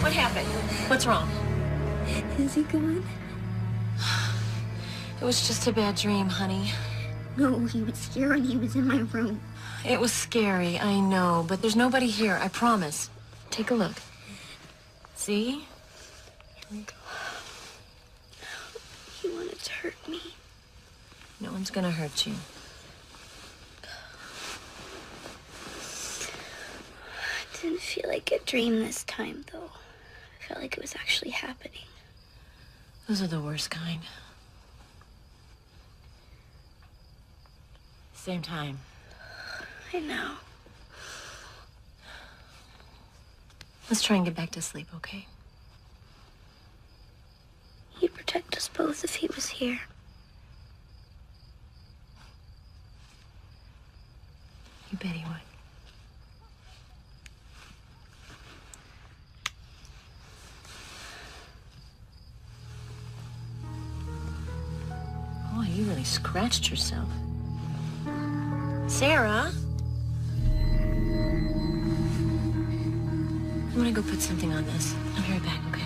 What happened? What's wrong? Is he gone? It was just a bad dream, honey. No, he was here and he was in my room. It was scary, I know, but there's nobody here, I promise. Take a look. See? Here we go. He wanted to hurt me. No one's gonna hurt you. It didn't feel like a dream this time, though. I felt like it was actually happening. Those are the worst kind. Same time. I know. Let's try and get back to sleep, okay? He'd protect us both if he was here. You bet he would. Oh, you really scratched yourself. Sarah? I'm gonna go put something on this. I'll be right back, okay?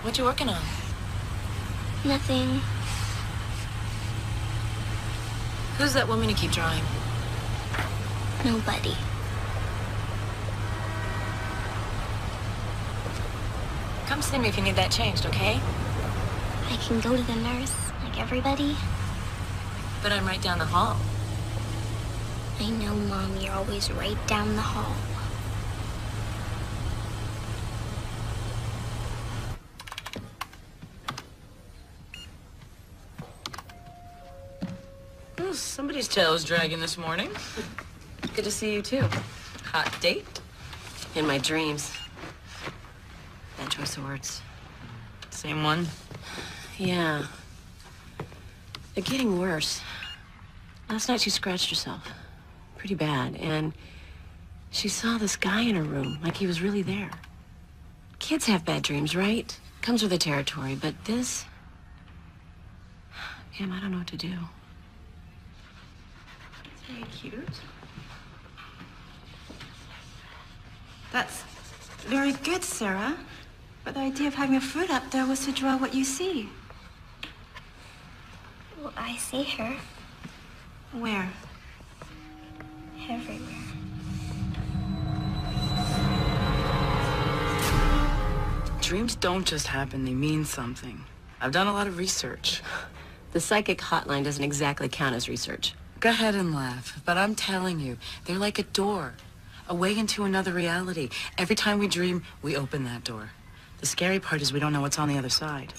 What you working on? Nothing. Who's that woman you keep drawing? Nobody. Come see me if you need that changed, okay? I can go to the nurse, like everybody. But I'm right down the hall. I know, Mom, you're always right down the hall. Oh, somebody's tail is dragging this morning. Good to see you, too. Hot date? In my dreams. Bad choice of words. Same one? Yeah. They're getting worse. Last night she scratched herself. Pretty bad. And she saw this guy in her room, like he was really there. Kids have bad dreams, right? Comes with the territory. But this... Pam, I don't know what to do. Very cute. That's very good, Sarah. But the idea of having a fruit up there was to draw what you see. Well, I see her Where? everywhere. Dreams don't just happen, they mean something. I've done a lot of research. The psychic hotline doesn't exactly count as research. Go ahead and laugh, but I'm telling you, they're like a door, a way into another reality. Every time we dream, we open that door. The scary part is we don't know what's on the other side.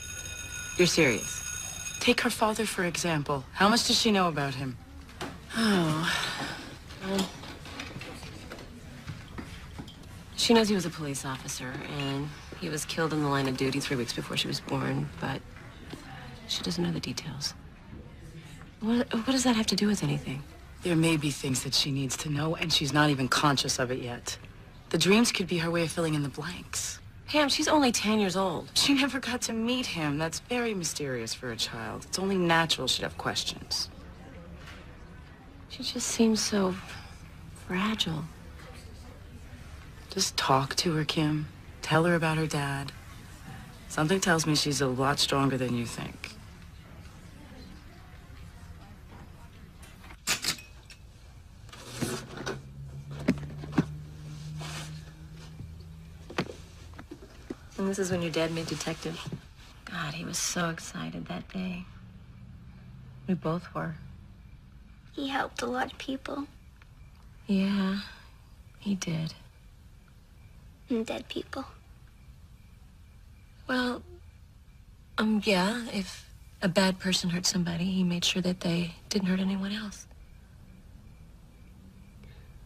You're serious? Take her father, for example. How much does she know about him? Oh. Well, she knows he was a police officer, and he was killed in the line of duty 3 weeks before she was born, but she doesn't know the details. What does that have to do with anything? There may be things that she needs to know, and she's not even conscious of it yet. The dreams could be her way of filling in the blanks. Pam, she's only 10 years old. She never got to meet him. That's very mysterious for a child. It's only natural she'd have questions. She just seems so fragile. Just talk to her, Kim. Tell her about her dad. Something tells me she's a lot stronger than you think. And this is when your dad made detective. God, he was so excited that day. We both were. He helped a lot of people. Yeah, he did. And dead people. Well, yeah, if a bad person hurt somebody, he made sure that they didn't hurt anyone else.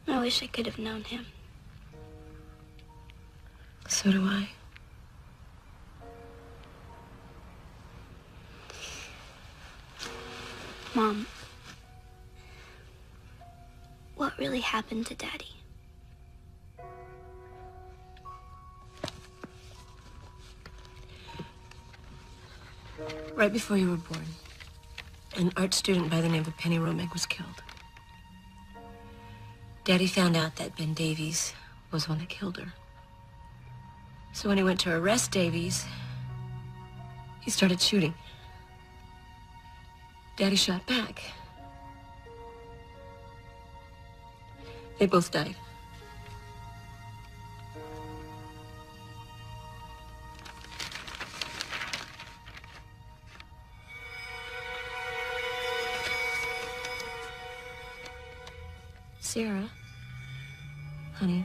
I wish I could have known him. So do I. Mom, what really happened to Daddy? Right before you were born, an art student by the name of Penny Romeg was killed. Daddy found out that Ben Davies was the one that killed her. So when he went to arrest Davies, he started shooting. Daddy shot back. They both died. Sarah, honey.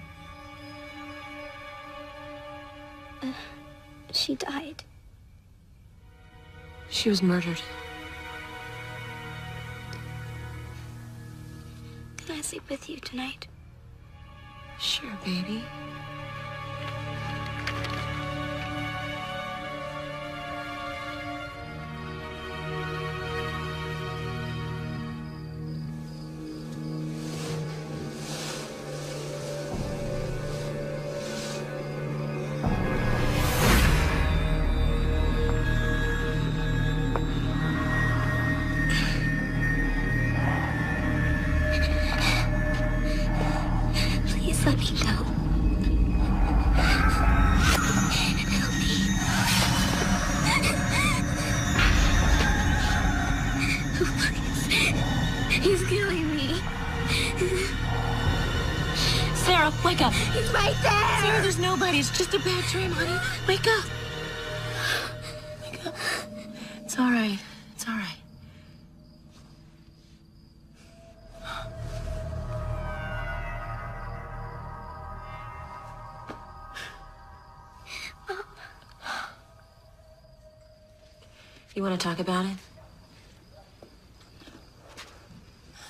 She died. She was murdered. Can I sleep with you tonight? Sure, baby. Please let me go. Please. He's killing me. Sarah, wake up. He's right there. Sarah, there's nobody. It's just a bad dream, honey. Wake up. Wake up. It's all right. It's all right. You want to talk about it?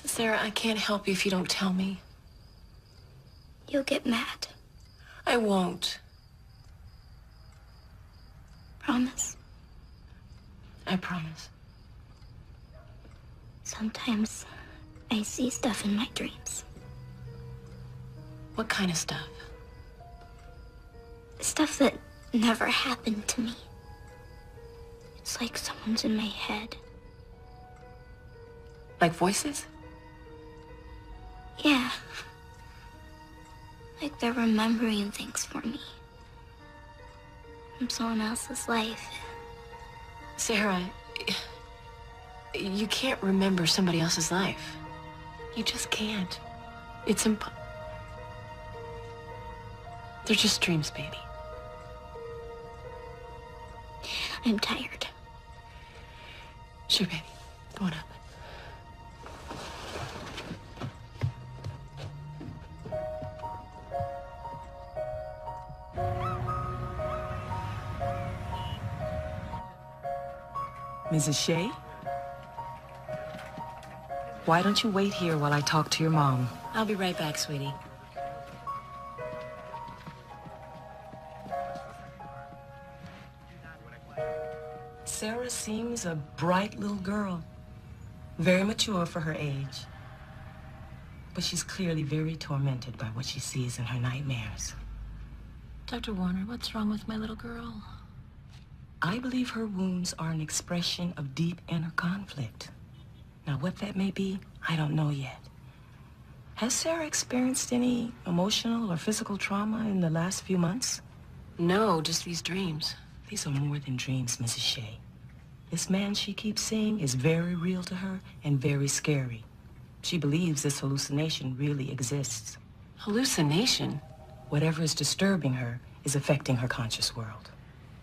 Sarah, I can't help you if you don't tell me. You'll get mad. I won't. Promise. I promise. Sometimes I see stuff in my dreams. What kind of stuff? Stuff that never happened to me. It's like someone's in my head. Like voices? Yeah. Like they're remembering things for me. From someone else's life. Sarah, you can't remember somebody else's life. You just can't. It's They're just dreams, baby. I'm tired. Sure, baby. Go on up. Mrs. Shea? Why don't you wait here while I talk to your mom? I'll be right back, sweetie. Sarah seems a bright little girl. Very mature for her age. But she's clearly very tormented by what she sees in her nightmares. Dr. Warner, what's wrong with my little girl? I believe her wounds are an expression of deep inner conflict. Now, what that may be, I don't know yet. Has Sarah experienced any emotional or physical trauma in the last few months? No, just these dreams. These are more than dreams, Mrs. Shea. This man she keeps seeing is very real to her and very scary. She believes this hallucination really exists. Hallucination? Whatever is disturbing her is affecting her conscious world.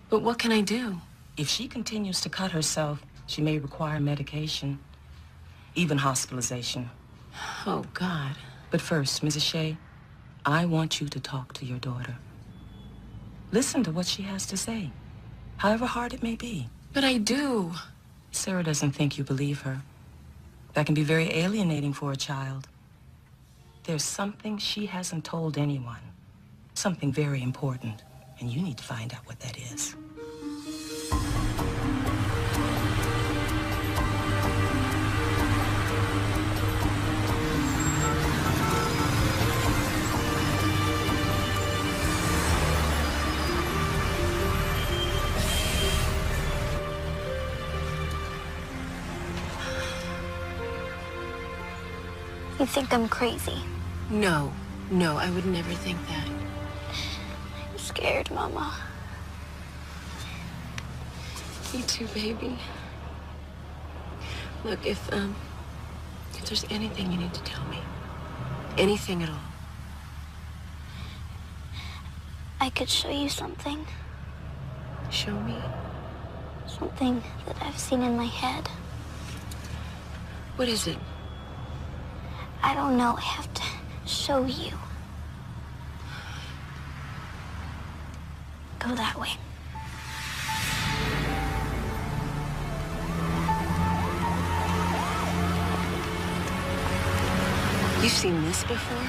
But what can I do? If she continues to cut herself, she may require medication, even hospitalization. Oh, God. But first, Mrs. Shea, I want you to talk to your daughter. Listen to what she has to say, however hard it may be. But I do. Sarah doesn't think you believe her. That can be very alienating for a child. There's something she hasn't told anyone. Something very important. And you need to find out what that is. You think I'm crazy. No, no, I would never think that. I'm scared, Mama. Me too, baby. Look, if there's anything you need to tell me, anything at all. I could show you something. Show me. Something that I've seen in my head. What is it? I don't know. I have to show you. Go that way. You've seen this before?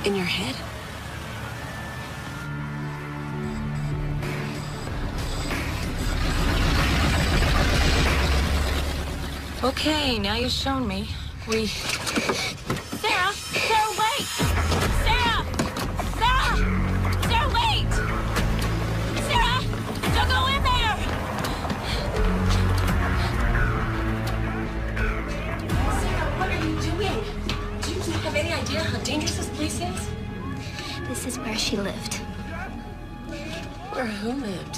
In your head? Okay, now you've shown me. Sarah! Sarah, wait! Sarah! Sarah! Sarah, wait! Sarah! Don't go in there! Sarah, what are you doing? Do you have any idea how dangerous this place is? This is where she lived. Where who lived?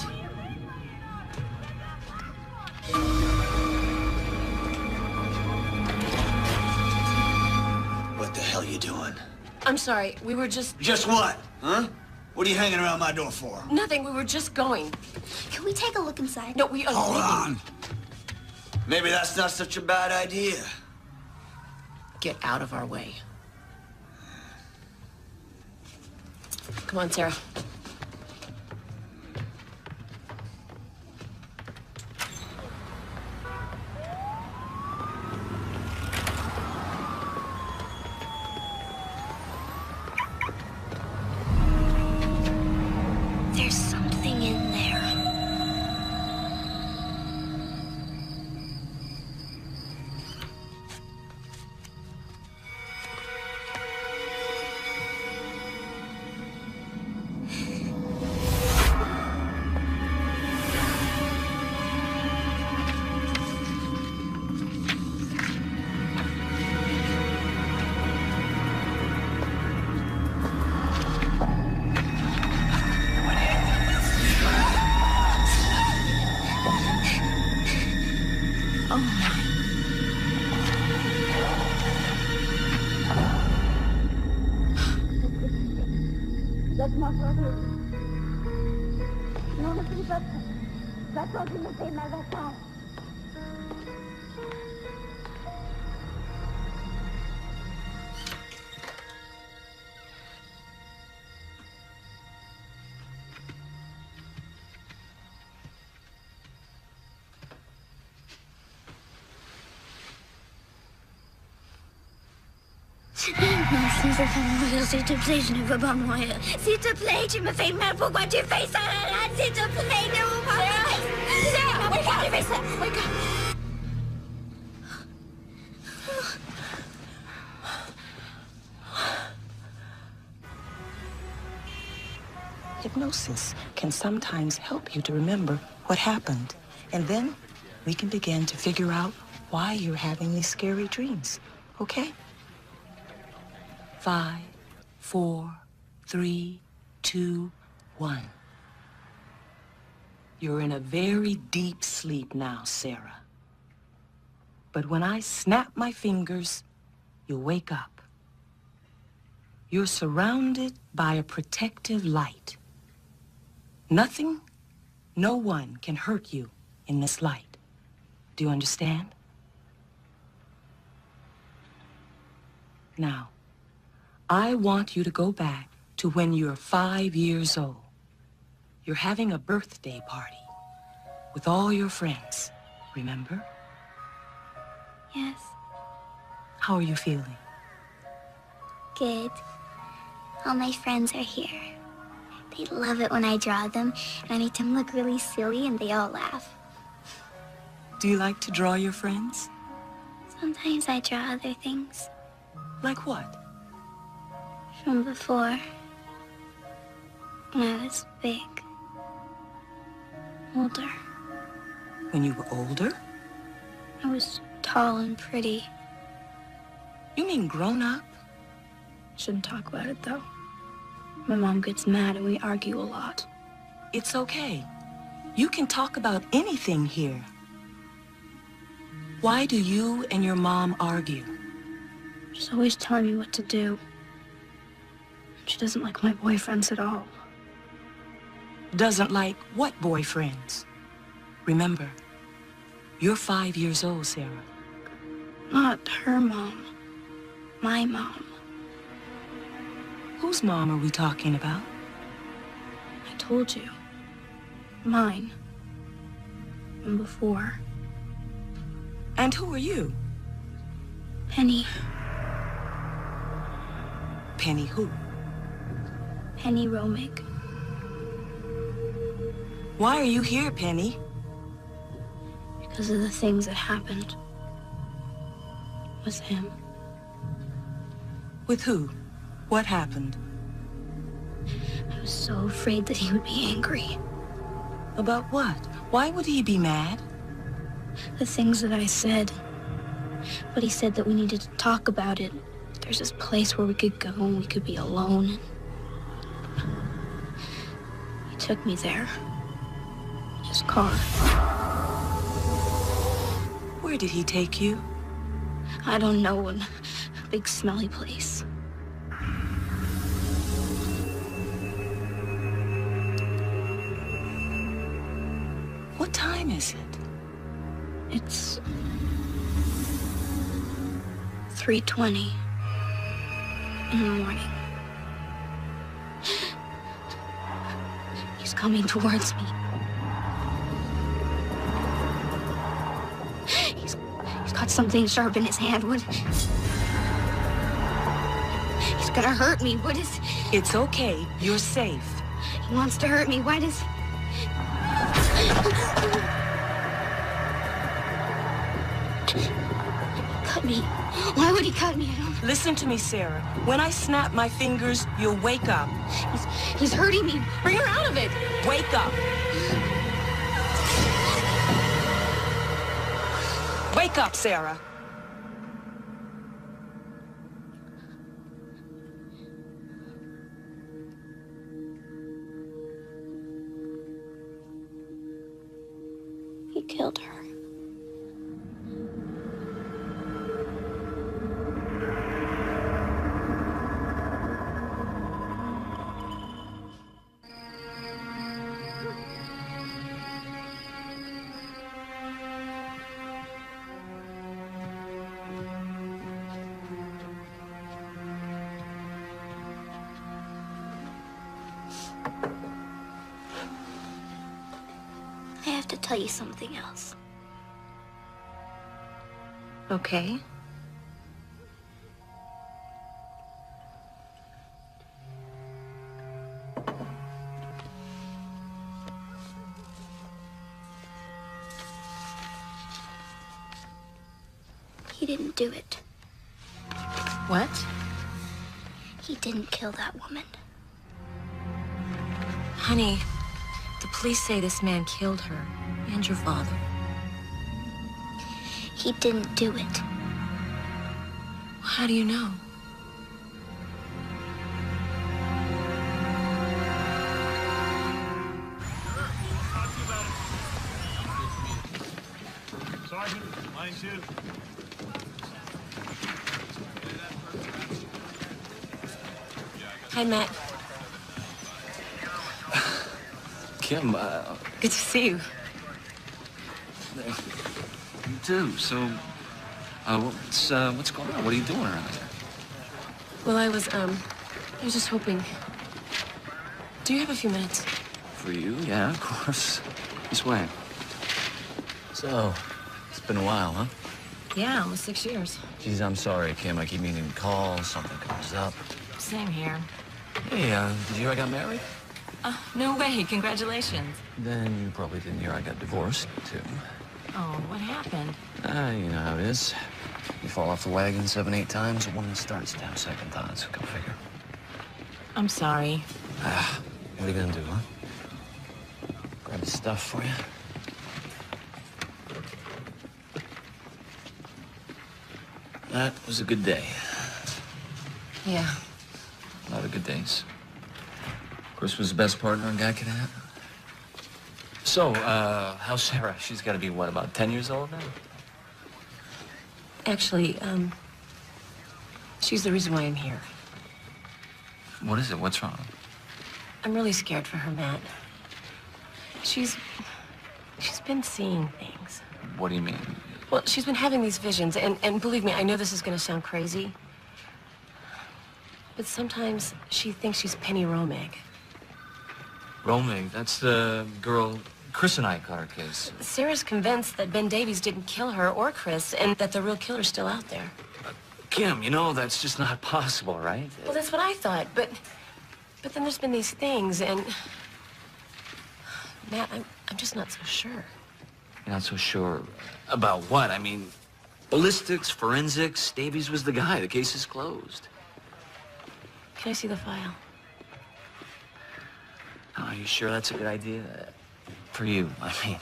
What the hell you doing? I'm sorry, we were just... Just what? Huh? What are you hanging around my door for? Nothing, we were just going. Can we take a look inside? No, we are Hold leaving. on. Maybe that's not such a bad idea. Get out of our way. Come on, Sarah. There's something in there. S'il te plaît, je ne veux pas mourir. S'il te plaît, tu me fais mal. Pourquoi tu fais ça, Alan? S'il te plaît, ne m'ouvre pas. Sarah, pourquoi tu fais ça? Wake up. Hypnosis can sometimes help you to remember what happened. And then we can begin to figure out why you're having these scary dreams. Okay? 5, 4, 3, 2, 1. You're in a very deep sleep now, Sarah. But when I snap my fingers, you'll wake up. You're surrounded by a protective light. Nothing, no one can hurt you in this light. Do you understand? Now, I want you to go back to when you're 5 years old. You're having a birthday party with all your friends, remember? Yes. How are you feeling? Good. All my friends are here. They love it when I draw them, and I make them look really silly, and they all laugh. Do you like to draw your friends? Sometimes I draw other things Like what? from before, when I was big, older. When you were older? I was tall and pretty. You mean grown up? Shouldn't talk about it, though. My mom gets mad and we argue a lot. It's okay. You can talk about anything here. Why do you and your mom argue? She's always telling me what to do. She doesn't like my boyfriends at all. Doesn't like what boyfriends? Remember, you're 5 years old, Sarah. Not her mom. My mom. Whose mom are we talking about? I told you. Mine. And before. And who are you? Penny. Penny who? Penny Romig. Why are you here, Penny? Because of the things that happened. With him. With who? What happened? I was so afraid that he would be angry. About what? Why would he be mad? The things that I said. But he said that we needed to talk about it. There's this place where we could go and we could be alone. He took me there. His car. Where did he take you? I don't know, a big smelly place. What time is it? It's 3:20 in the morning. He's coming towards me. He's got something sharp in his hand. He's gonna hurt me. What is... It's okay. You're safe. He wants to hurt me. Why does... Cut me. Why would he cut me? I don't... Listen to me, Sarah. When I snap my fingers, you'll wake up. He's hurting me. Bring her out of it. Wake up. Wake up, Sarah. He killed her. I have to tell you something else. Okay. He didn't do it. What? He didn't kill that woman. Honey, the police say this man killed her and your father. He didn't do it. How do you know? Sergeant, line 2. Hi, Matt. Kim, Good to see you. you too. So, what's going on? What are you doing around here? Well, I was just hoping. Do you have a few minutes? For you? Yeah, of course. This way. So, it's been a while, huh? Yeah, almost 6 years. Geez, I'm sorry, Kim. I keep meaning to call. Something comes up. Same here. Hey, did you hear I got married? No way. Congratulations. Then you probably didn't hear I got divorced, too. Oh, what happened? You know how it is. You fall off the wagon 7, 8 times, a woman starts to have second thoughts. Go figure. I'm sorry. What are you gonna do, huh? Grab the stuff for you? That was a good day. Yeah. A lot of good days. Chris was the best partner a guy could have. So, how's Sarah? She's got to be, what, about 10 years old now? Actually, she's the reason why I'm here. What is it? What's wrong? I'm really scared for her, Matt. She's been seeing things. What do you mean? Well, she's been having these visions, and believe me, I know this is going to sound crazy, but sometimes she thinks she's Penny Romeg. Romeg, that's the girl Chris and I caught her case. Sarah's convinced that Ben Davies didn't kill her or Chris, and that the real killer's still out there. Kim, you know that's just not possible, right? Well, that's what I thought, but then there's been these things, and Matt, I'm just not so sure. You're not so sure about what? I mean, ballistics, forensics, Davies was the guy. The case is closed. Can I see the file? Oh, are you sure that's a good idea? For you, I mean.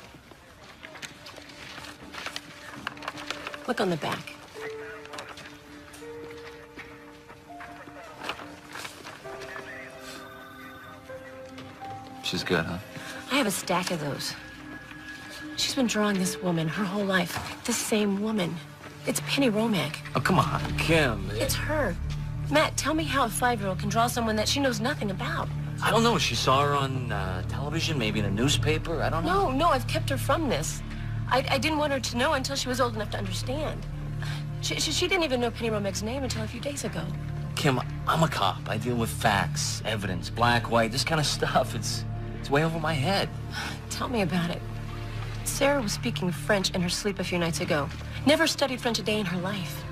Look on the back. She's good, huh? I have a stack of those. She's been drawing this woman her whole life. The same woman. It's Penny Romeg. Oh, come on, Kim. It's her. Matt, tell me how a 5-year-old can draw someone that she knows nothing about. I don't know. She saw her on television, maybe in a newspaper. I don't know. No, I've kept her from this. I didn't want her to know until she was old enough to understand. She didn't even know Penny Romeg's name until a few days ago. Kim, I'm a cop. I deal with facts, evidence, black, white, this kind of stuff. It's way over my head. Tell me about it. Sarah was speaking French in her sleep a few nights ago. Never studied French a day in her life.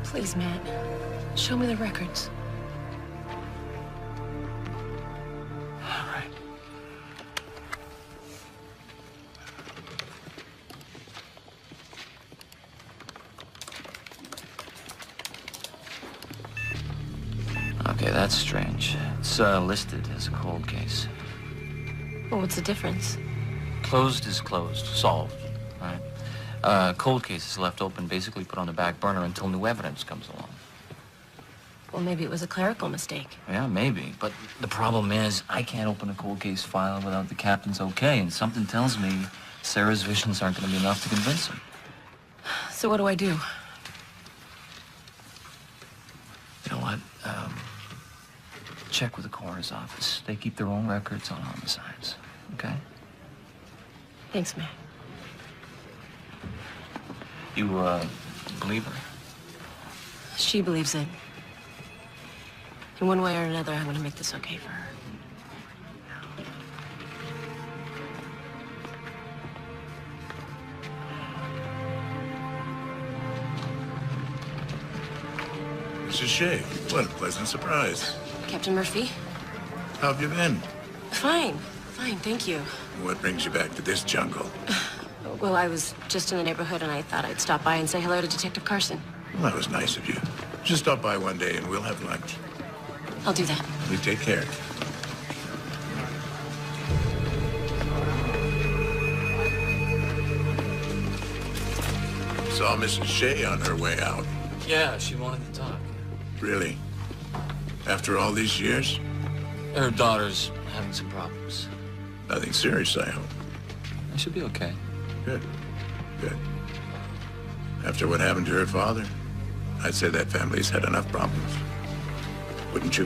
Please, Matt, show me the records. All right. Okay, that's strange. It's listed as a cold case. Well, what's the difference? Closed is closed. Solved. Right? Cold case is left open, basically put on the back burner until new evidence comes along. Well, maybe it was a clerical mistake. Yeah, maybe. But the problem is, I can't open a cold case file without the captain's okay, and something tells me Sarah's visions aren't going to be enough to convince him. So what do I do? You know what? Check with the coroner's office. They keep their own records on homicides. Okay? Thanks, Matt. You, believe her? She believes it. In one way or another, I'm going to make this okay for her. Mrs. Shea, what a pleasant surprise. Captain Murphy? How have you been? Fine, thank you. What brings you back to this jungle? Well, I was just in the neighborhood and I thought I'd stop by and say hello to Detective Carson. Well, that was nice of you. Just stop by one day and we'll have lunch. I'll do that. You take care. Saw Mrs. Shea on her way out. Yeah, she wanted to talk. Really? After all these years? Her daughter's having some problems. Nothing serious, I hope. I should be okay. Good. Good. After what happened to her father, I'd say that family's had enough problems. Wouldn't you?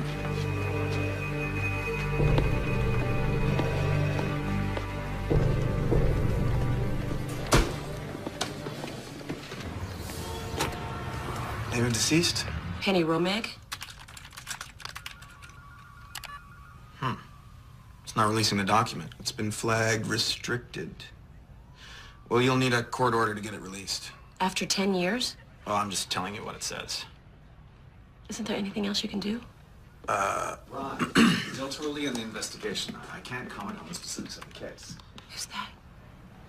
Name of deceased? Penny Romeg? It's not releasing the document. It's been flagged restricted. Well, you'll need a court order to get it released. After 10 years? Well, I'm just telling you what it says. Isn't there anything else you can do? Ron, still too early in the investigation. I can't comment on the specifics of the case. Who's that?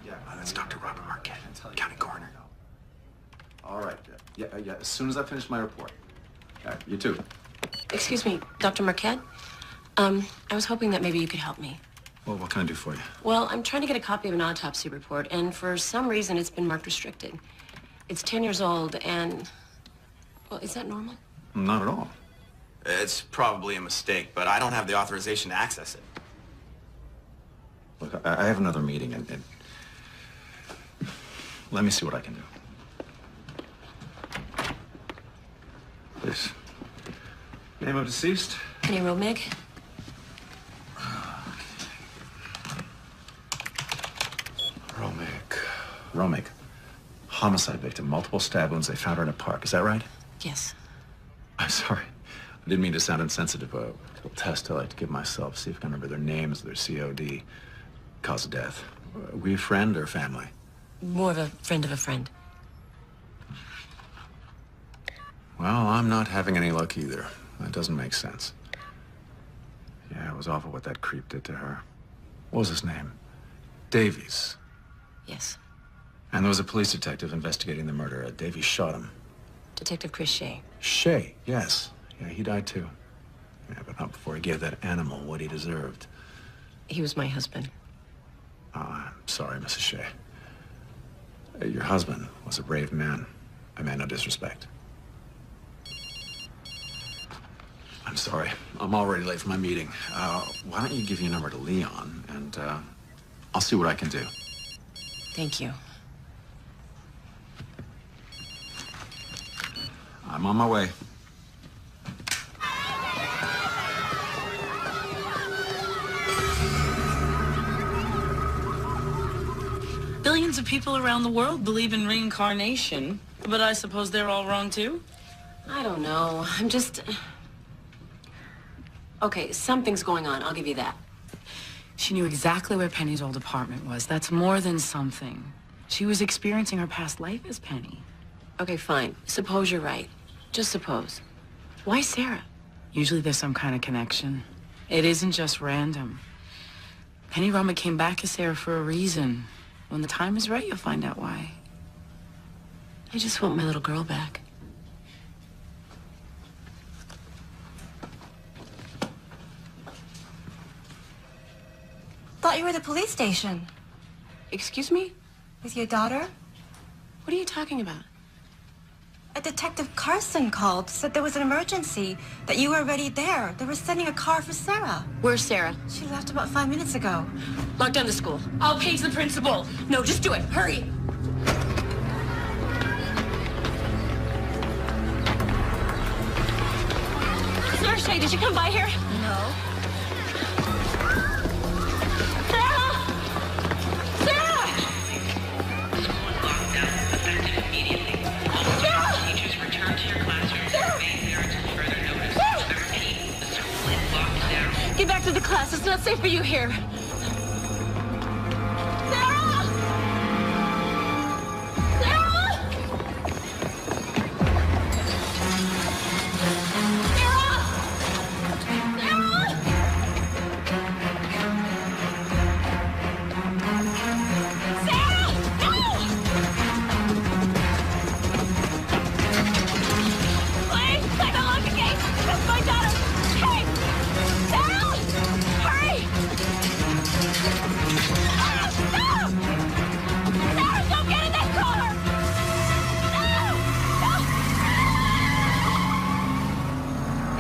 Yeah, That's Dr. Robert Marquette, county coroner. All right. Yeah. As soon as I finish my report. You too. Excuse me, Dr. Marquette? I was hoping that maybe you could help me. Well, what can I do for you? Well, I'm trying to get a copy of an autopsy report, and for some reason it's been marked restricted. It's 10 years old, and, Well, is that normal? Not at all. It's probably a mistake, but I don't have the authorization to access it. Look, I have another meeting, and let me see what I can do. Please. Name of deceased? Penny Romig? Romig. Homicide victim, multiple stab wounds. They found her in a park. Is that right? Yes. I'm sorry. I didn't mean to sound insensitive. A little test I like to give myself, see if I can remember their names, their COD, cause of death. Were you a friend or family? More of a friend of a friend. Well, I'm not having any luck either. That doesn't make sense. Yeah, it was awful what that creep did to her. What was his name? Davies. Yes. And there was a police detective investigating the murder. Davies shot him. Detective Chris Shea. Shea, yes. Yeah, he died too. Yeah, but not before he gave that animal what he deserved. He was my husband. Oh, I'm sorry, Mrs. Shea. Your husband was a brave man. I meant no disrespect. I'm sorry. I'm already late for my meeting. Why don't you give your number to Leon, and I'll see what I can do. Thank you. I'm on my way. Billions of people around the world believe in reincarnation, but I suppose they're all wrong too? I don't know. I'm just... Okay, something's going on. I'll give you that. She knew exactly where Penny's old apartment was. That's more than something. She was experiencing her past life as Penny. Okay, fine. Suppose you're right. Just suppose. Why Sarah? Usually there's some kind of connection. It isn't just random. Penny Romig came back as Sarah for a reason. When the time is right, you'll find out why. I just want my little girl back. Thought you were at the police station. Excuse me? With your daughter? What are you talking about? A Detective Carson called, said there was an emergency, that you were already there. They were sending a car for Sarah. Where's Sarah? She left about 5 minutes ago. Lock down the school. I'll page the principal. No, just do it. Hurry. Sarah Shea, did you come by here? No. Sarah! Sarah! Teachers return to your classrooms and remain there until further notice. I repeat, the school is locked down. Get back to the class. It's not safe for you here. Sarah! Sarah!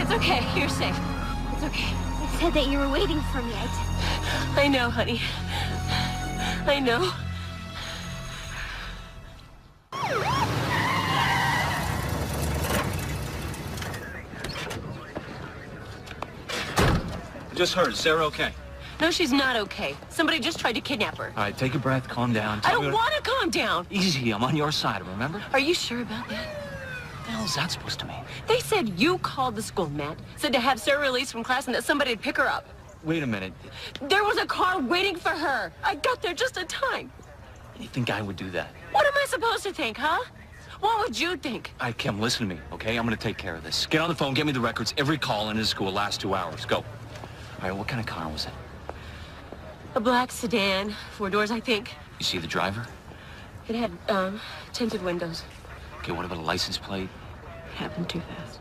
It's okay. You're safe. It's okay. It said that you were waiting for me. I know, honey. I know. Just heard. Sarah okay? No, she's not okay. Somebody just tried to kidnap her. All right, take a breath, calm down. I Tell me don't what- want to calm down. Easy, I'm on your side, remember? Are you sure about that? What the hell is that supposed to mean? They said you called the school, Matt. Said to have Sarah released from class and that somebody would pick her up. Wait a minute. There was a car waiting for her. I got there just in time. You think I would do that? What am I supposed to think, huh? What would you think? All right, Kim, listen to me, okay? I'm gonna take care of this. Get on the phone, get me the records, every call in his school last 2 hours. Go. All right, what kind of car was it? A black sedan, 4 doors, I think. You see the driver? It had, tinted windows. Okay, what about a license plate? Happened too fast.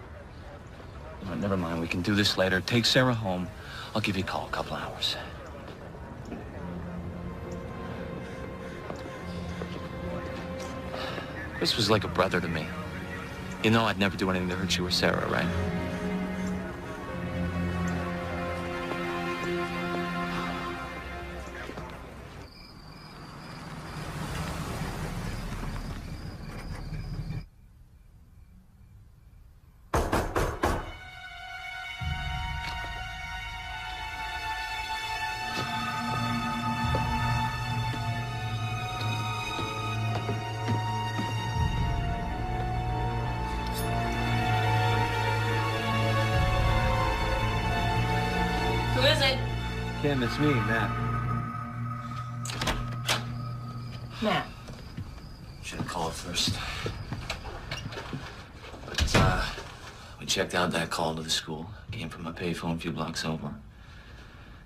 All right, never mind, we can do this later. Take Sarah home. I'll give you a call in a couple hours. Chris was like a brother to me. You know I'd never do anything to hurt you or Sarah, right? Who is it? Kim, it's me, Matt. Matt. Should have called first. But, we checked out that call to the school. Came from a payphone a few blocks over.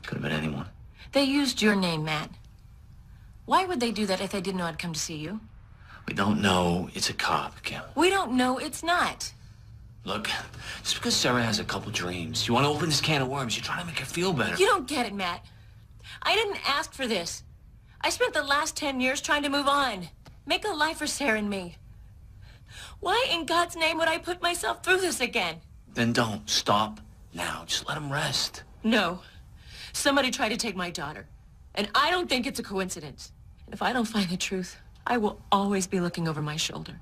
Could have been anyone. They used your name, Matt. Why would they do that if they didn't know I'd come to see you? We don't know it's a cop, Kim. We don't know it's not. Look, just because Sarah has a couple dreams, you want to open this can of worms. You're trying to make her feel better. You don't get it, Matt. I didn't ask for this. I spent the last 10 years trying to move on. Make a life for Sarah and me. Why in God's name would I put myself through this again? Then don't. Stop now. Just let him rest. No. Somebody tried to take my daughter. And I don't think it's a coincidence. And if I don't find the truth, I will always be looking over my shoulder.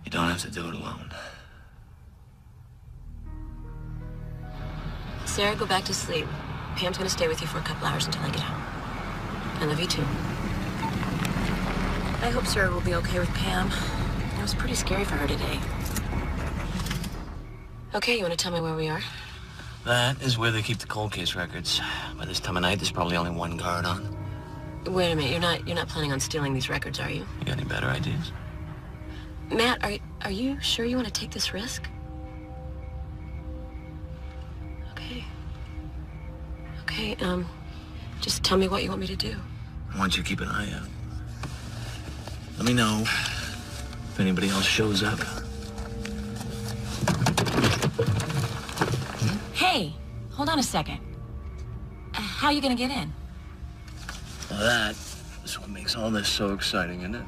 You don't have to do it alone. Sarah, go back to sleep. Pam's gonna stay with you for a couple hours until I get home. I love you too. I hope Sarah will be okay with Pam. It was pretty scary for her today. Okay, you wanna tell me where we are? That is where they keep the cold case records. By this time of night, there's probably only one guard on. Wait a minute, you're not planning on stealing these records, are you? You got any better ideas? Matt, are you sure you want to take this risk? Okay, just tell me what you want me to do. I want you to keep an eye out. Let me know if anybody else shows up. Hey, hold on a second. How are you gonna get in? Well, that is what makes all this so exciting, isn't it?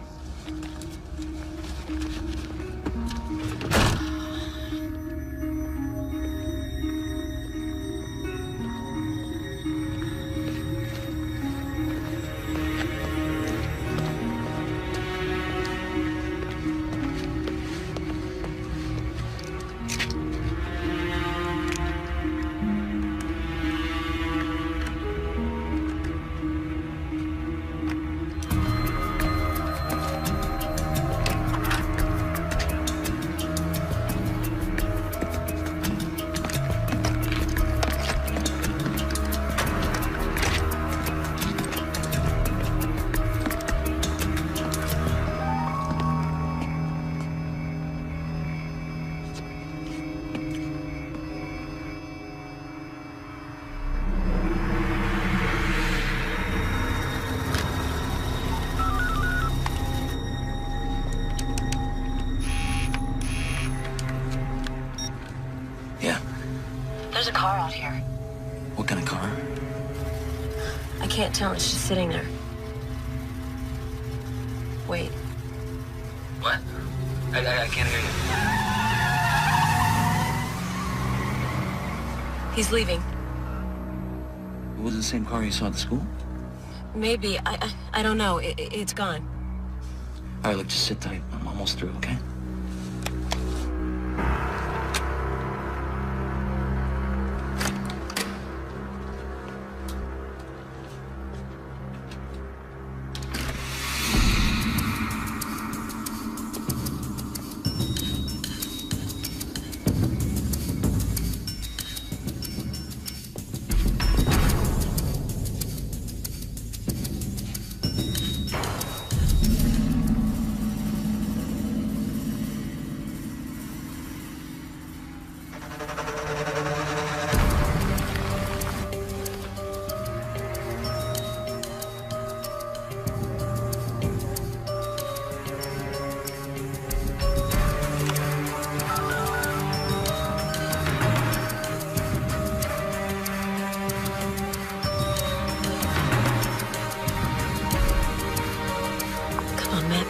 There's a car out here. What kind of car? I can't tell. It's just sitting there. Wait. What? I can't hear you. He's leaving. Was it the same car you saw at the school? Maybe. I don't know. It's gone. All right, look, just sit tight. I'm almost through, okay?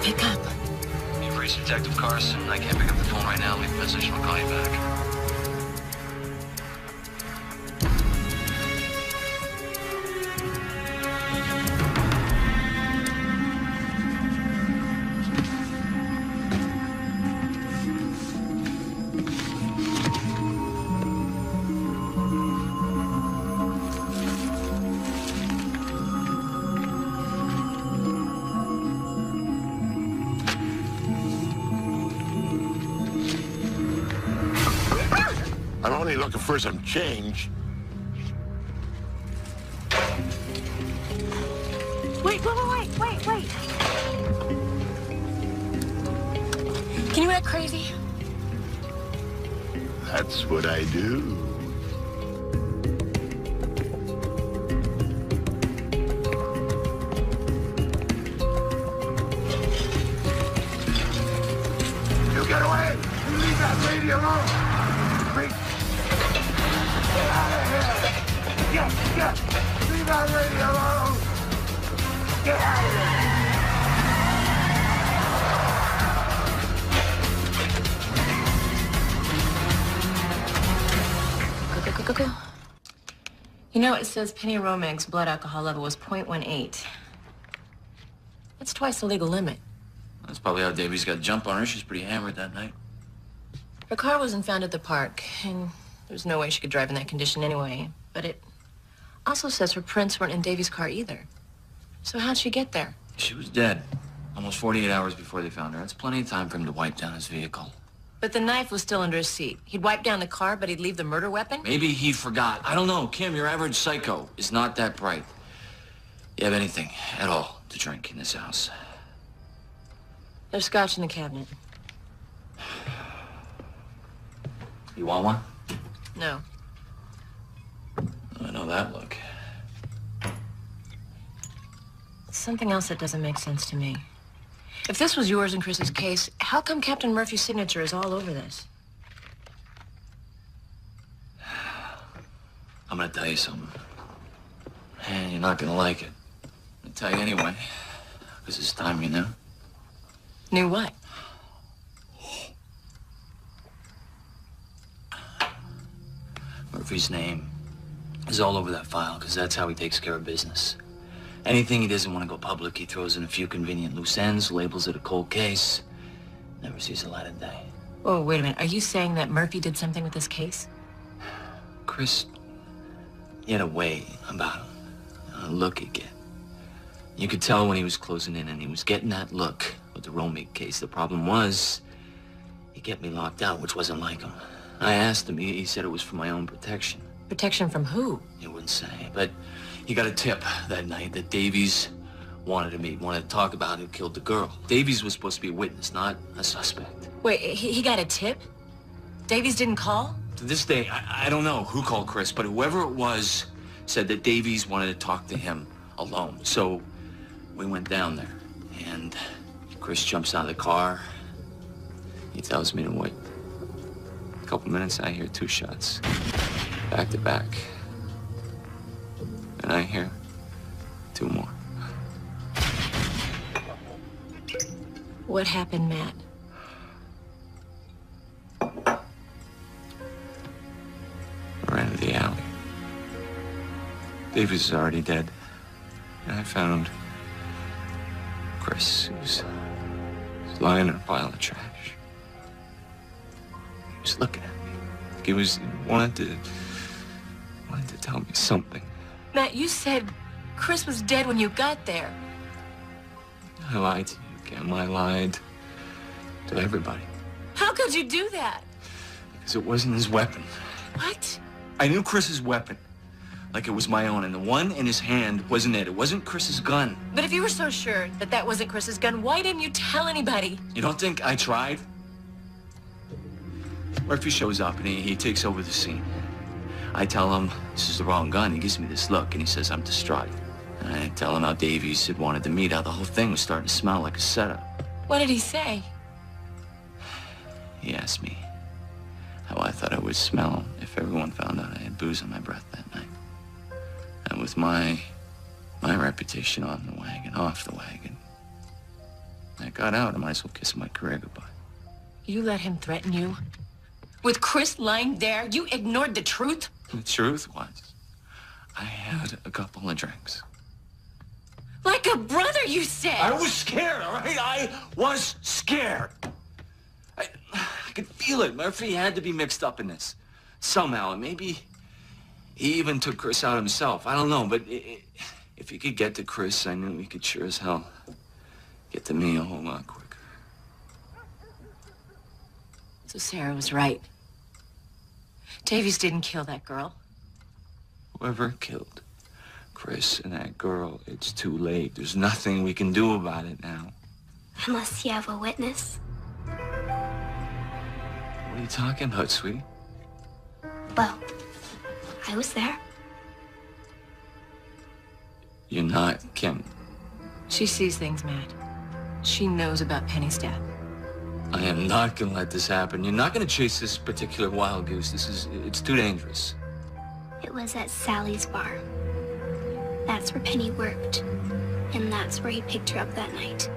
pick up. You reached Detective Carson. I can't pick up the phone right now. Leave a message and I'll call you back. I'm only looking for some change. Wait. Can you act crazy? That's what I do. You get away! You leave that lady alone! Get out of here! Get! Leave that lady alone! Get out of here! Go. You know, it says Penny Romag's blood alcohol level was 0.18. That's twice the legal limit. That's probably how Davies got a jump on her. She's pretty hammered that night. Her car wasn't found at the park, and there's no way she could drive in that condition anyway. But it also says her prints weren't in Davies' car either. So how'd she get there? She was dead. Almost 48 hours before they found her. That's plenty of time for him to wipe down his vehicle. But the knife was still under his seat. He'd wipe down the car, but he'd leave the murder weapon? Maybe he forgot. I don't know. Kim, your average psycho is not that bright. You have anything at all to drink in this house? There's scotch in the cabinet. You want one? No. I know that look. Something else that doesn't make sense to me. If this was yours and Chris's case, how come Captain Murphy's signature is all over this? I'm gonna tell you something. And you're not gonna like it. I'll tell you anyway. Because it's time you knew. Knew what? Murphy's name is all over that file, because that's how he takes care of business. Anything he doesn't want to go public, he throws in a few convenient loose ends, labels it a cold case, never sees the light of day. Oh, wait a minute. Are you saying that Murphy did something with this case? Chris, he had a way about him, a look he'd get. You could tell when he was closing in, and he was getting that look with the Romig case. The problem was, he kept me locked out, which wasn't like him. I asked him, he said it was for my own protection. Protection from who? He wouldn't say, but he got a tip that night that Davies wanted to meet, wanted to talk about who killed the girl. Davies was supposed to be a witness, not a suspect. Wait, he got a tip? Davies didn't call? To this day, I don't know who called Chris, but whoever it was said that Davies wanted to talk to him alone. So we went down there, and Chris jumps out of the car. He tells me to wait. A couple minutes, I hear 2 shots, back to back. And I hear 2 more. What happened, Matt? I ran to the alley. Davies is already dead. And I found Chris, who was lying in a pile of trash. He was looking at me. Like he wanted to tell me something. Matt, you said Chris was dead when you got there. I lied to you, Kim. I lied to everybody. How could you do that? Because it wasn't his weapon. What? I knew Chris's weapon like it was my own, and the one in his hand wasn't it. It wasn't Chris's gun. But if you were so sure that that wasn't Chris's gun, why didn't you tell anybody? You don't think I tried? Murphy shows up, and he takes over the scene. I tell him this is the wrong gun. He gives me this look, and he says I'm distraught. And I tell him how Davies had wanted to meet, how the whole thing was starting to smell like a setup. What did he say? He asked me how I thought it would smell if everyone found out I had booze on my breath that night. And with my reputation on the wagon, off the wagon, I got out. I might as well kiss my career goodbye. You let him threaten you? With Chris lying there, you ignored the truth? The truth was, I had a couple of drinks. Like a brother, you said! I was scared, all right? I was scared. I could feel it. Murphy had to be mixed up in this. Somehow, and maybe he even took Chris out himself. I don't know, but if he could get to Chris, I knew he could sure as hell get to me a whole lot quicker. So Sarah was right. Davies didn't kill that girl. Whoever killed Chris and that girl, it's too late. There's nothing we can do about it now. Unless you have a witness. What are you talking about, sweetie? Well, I was there. You're not Kim. She sees things, Matt. She knows about Penny's death. I am not gonna let this happen. You're not gonna chase this particular wild goose. It's too dangerous. It was at Sally's bar. That's where Penny worked. And that's where he picked her up that night.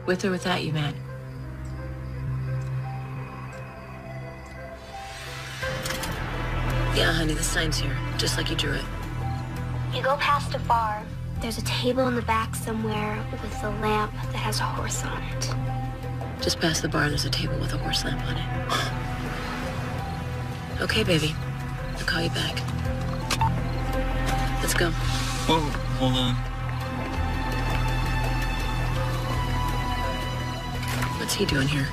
With or without you, Matt? Yeah, honey, the sign's here, just like you drew it. You go past a bar. There's a table in the back somewhere with a lamp that has a horse on it. Just past the bar, there's a table with a horse lamp on it. Okay, baby. I'll call you back. Let's go. Whoa, hold on. What's he doing here?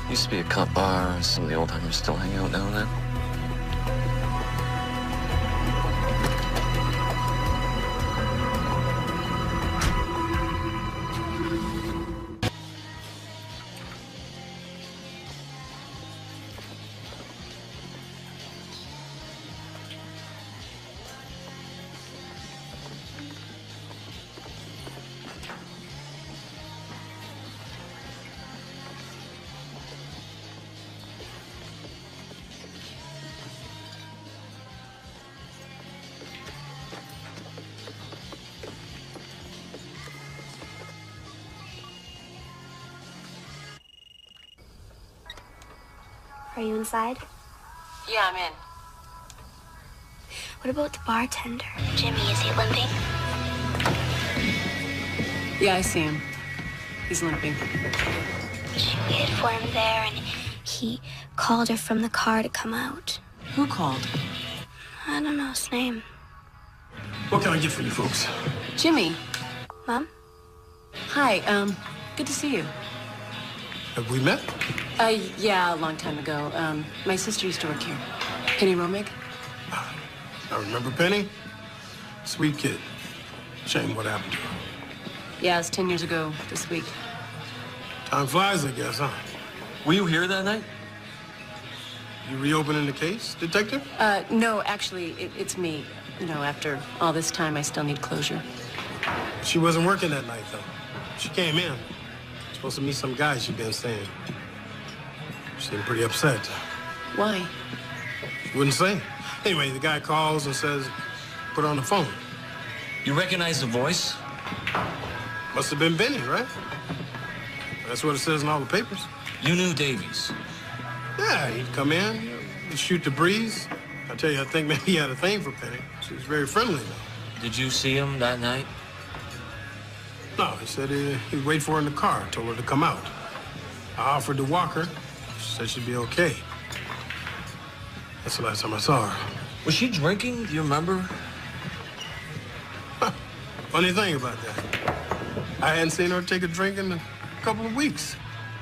Used to be a club bar. Some of the old-timers still hang out now and then. Are you inside? Yeah, I'm in. What about the bartender? Jimmy, is he limping? Yeah, I see him. He's limping. She waited for him there, and he called her from the car to come out. Who called? I don't know his name. What can I get for you folks? Jimmy. Mom? Hi, good to see you. Have we met? Yeah, a long time ago. My sister used to work here. Penny Romig? I remember Penny. Sweet kid. Shame what happened to her. Yeah, it's 10 years ago this week. Time flies, I guess, huh? Were you here that night? You reopening the case, detective? No, actually, it's me. You know, after all this time, I still need closure. She wasn't working that night, though. She came in. Supposed to meet some guy she'd been seeing. She seemed pretty upset. Why? She wouldn't say. Anyway, the guy calls and says, put her on the phone. You recognize the voice? Must have been Benny, right? That's what it says in all the papers. You knew Davies? Yeah, he'd come in, he'd shoot the breeze. I tell you, I think maybe he had a thing for Penny. She was very friendly, though. Did you see him that night? No, he said he'd wait for her in the car, told her to come out. I offered to walk her. She said she'd be okay. That's the last time I saw her. Was she drinking? Do you remember? Funny thing about that. I hadn't seen her take a drink in a couple of weeks.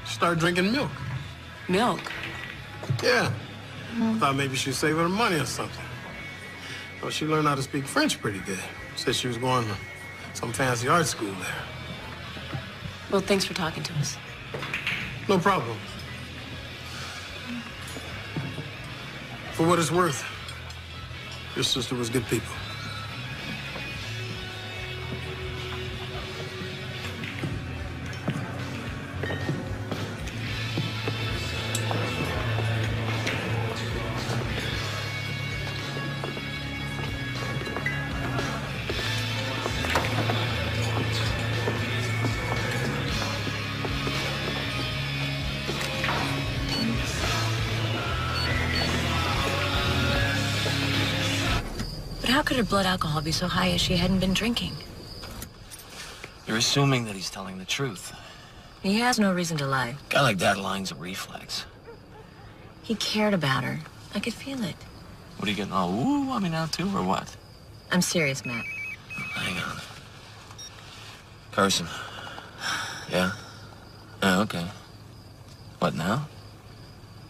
She started drinking milk. Milk? Yeah. Thought maybe she'd save her money or something. Well, she learned how to speak French pretty good. Said she was going to some fancy art school there. Well, thanks for talking to us. No problem. For what it's worth, your sister was good people. But how could her blood alcohol be so high if she hadn't been drinking? You're assuming that he's telling the truth. He has no reason to lie. A guy like that lying's a reflex. He cared about her. I could feel it. What are you getting all ooh on me now too, or what? I'm serious, Matt. Hang on. Carson. Yeah? Yeah, okay. What now?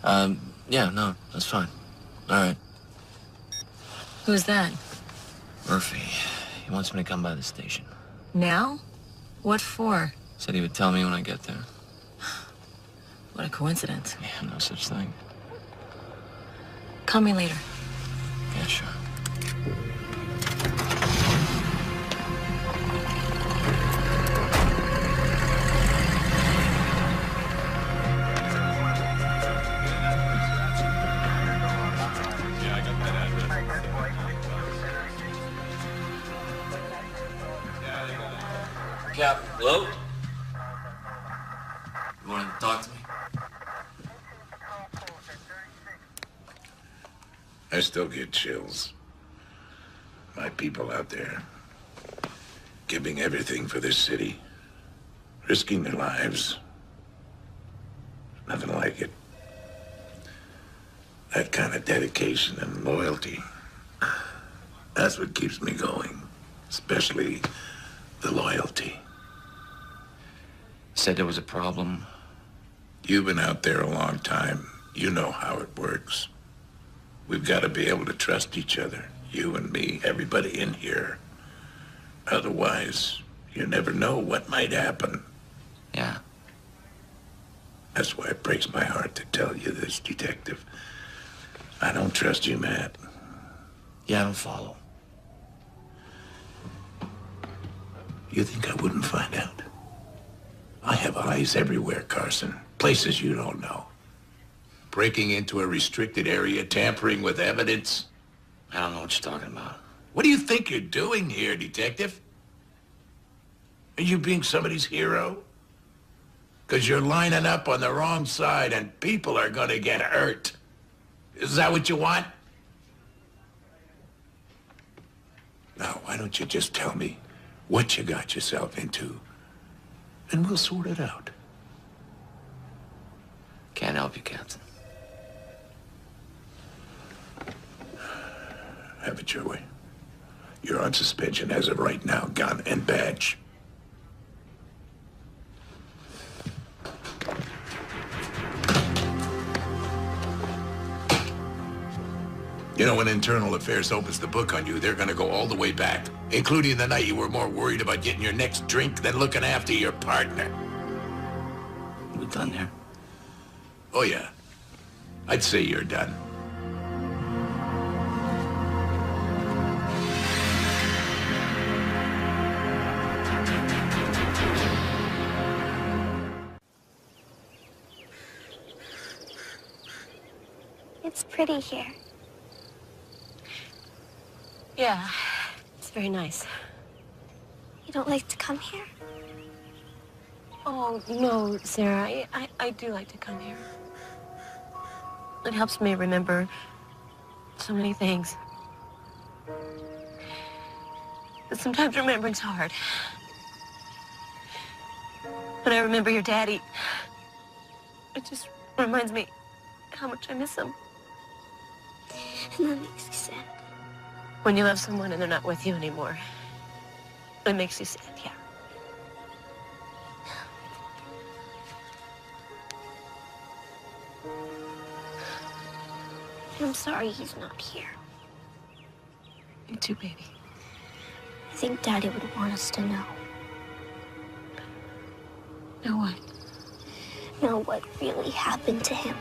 Yeah, no, that's fine. All right. Who's that? Murphy. He wants me to come by the station. Now? What for? Said he would tell me when I get there. What a coincidence. Yeah, no such thing. Call me later. Yeah, sure. Cap, hello? You wanted to talk to me? I still get chills. My people out there, giving everything for this city, risking their lives. Nothing like it. That kind of dedication and loyalty, that's what keeps me going, especially the loyalty. Said there was a problem. You've been out there a long time. You know how it works. We've got to be able to trust each other. You and me, everybody in here. Otherwise, you never know what might happen. Yeah. That's why it breaks my heart to tell you this, Detective. I don't trust you, Matt. Yeah, I don't follow. You think I wouldn't find out? I have eyes everywhere, Carson. Places you don't know. Breaking into a restricted area, tampering with evidence. I don't know what you're talking about. What do you think you're doing here, Detective? Are you being somebody's hero? Because you're lining up on the wrong side and people are gonna get hurt. Is that what you want? Now, why don't you just tell me what you got yourself into, and we'll sort it out. Can't help you, Captain. Have it your way. You're on suspension as of right now, gun and badge. You know, when Internal Affairs opens the book on you, they're gonna go all the way back, including the night you were more worried about getting your next drink than looking after your partner. We done here? Oh, yeah. I'd say you're done. It's pretty here. Yeah, it's very nice. You don't like to come here? Oh, no, Sarah, I do like to come here. It helps me remember so many things. But sometimes remembering's hard. When I remember your daddy, it just reminds me how much I miss him. And that makes you sad. When you love someone and they're not with you anymore, it makes you sad, yeah. I'm sorry he's not here. Me too, baby. I think Daddy would want us to know. Know what? Know what really happened to him.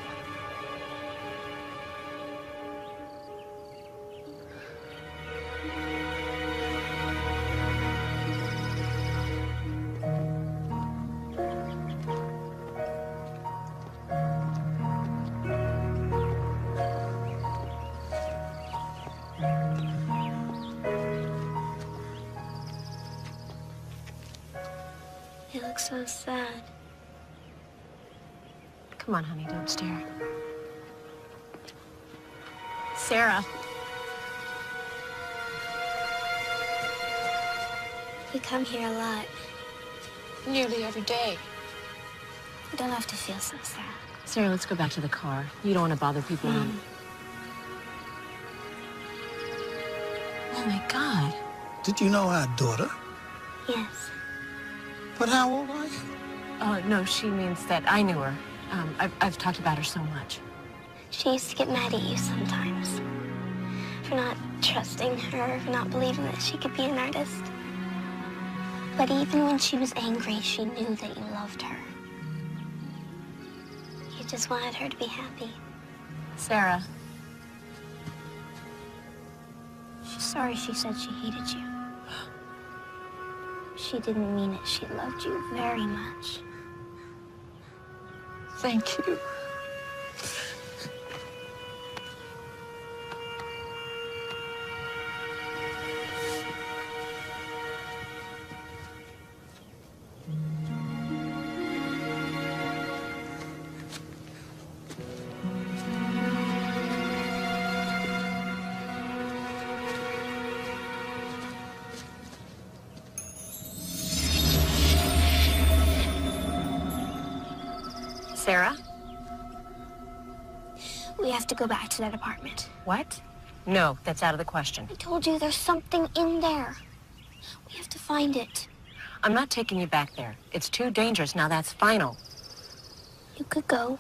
You look so sad. Come on, honey, don't stare. Sarah. We come here a lot. Nearly every day. You don't have to feel so sad. Sarah, let's go back to the car. You don't want to bother people. Oh, my God. Did you know our daughter? Yes. But how old are you? No, she means that I knew her. I've talked about her so much. She used to get mad at you sometimes. For not trusting her, for not believing that she could be an artist. But even when she was angry, she knew that you loved her. You just wanted her to be happy. Sarah. She's sorry she said she hated you. She didn't mean it. She loved you very much. Thank you. Sarah? We have to go back to that apartment. What? No, that's out of the question. I told you there's something in there. We have to find it. I'm not taking you back there. It's too dangerous. Now that's final. You could go.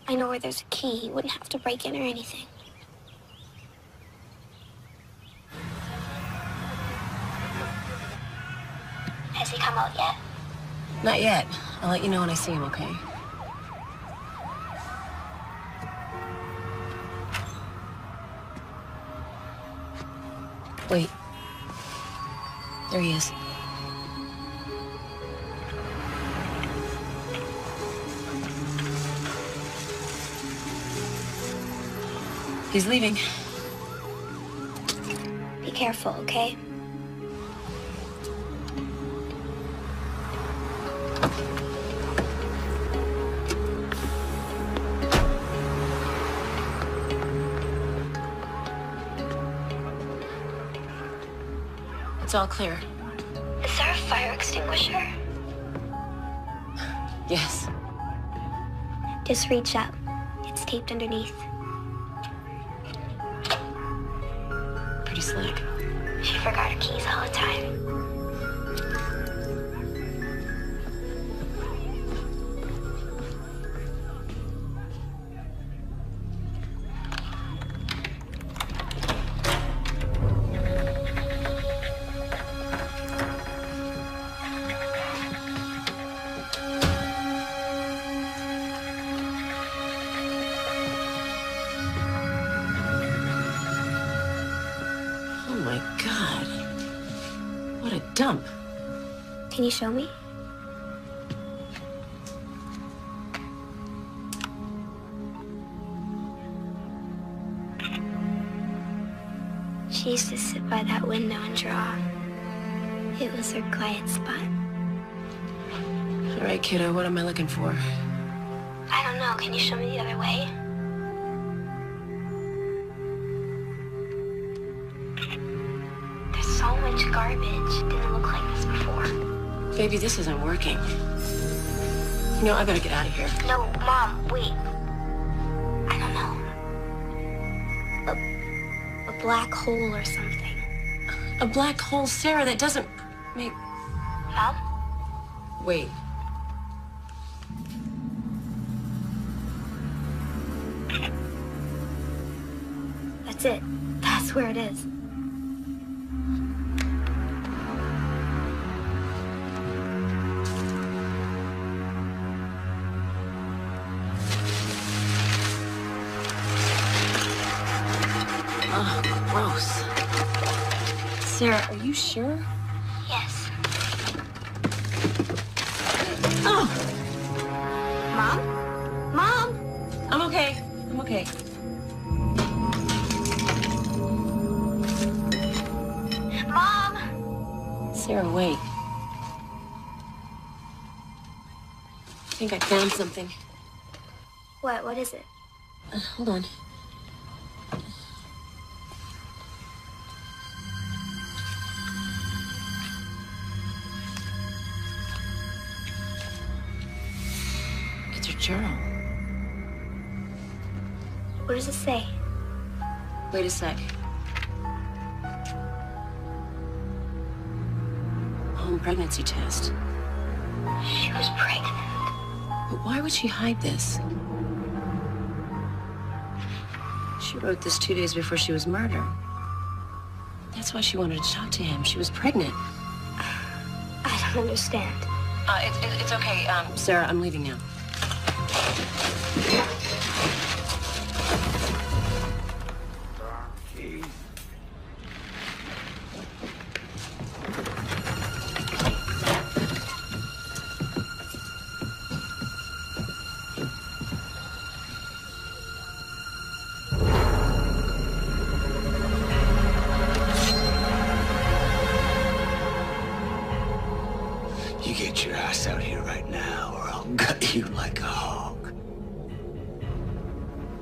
I know where there's a key. You wouldn't have to break in or anything. Has he come out yet? Not yet. I'll let you know when I see him, okay? Wait. There he is. He's leaving. Be careful, okay? It's all clear. Is there a fire extinguisher? Yes. Just reach up. It's taped underneath. Pretty slick. She forgot her keys all the time. Dump. Can you show me? She used to sit by that window and draw. It was her quiet spot. All right, kiddo, what am I looking for? I don't know. Can you show me the other way? So much garbage. Didn't look like this before. Baby, this isn't working. You know, I better get out of here. No, Mom, wait. I don't know. A black hole or something. A black hole, Sarah, that doesn't make... Mom? Wait. That's it. That's where it is. Oh, gross. Sarah, are you sure? Yes. Oh! Mom? Mom? I'm okay. I'm okay. Mom! Sarah, wait. I think I found something. What? What is it? Hold on. it say? Wait a sec. Home pregnancy test. She was pregnant. But why would she hide this? She wrote this 2 days before she was murdered. That's why she wanted to talk to him. She was pregnant. I don't understand. It's okay. Sarah, I'm leaving now. You get your ass out here right now, or I'll gut you like a hog.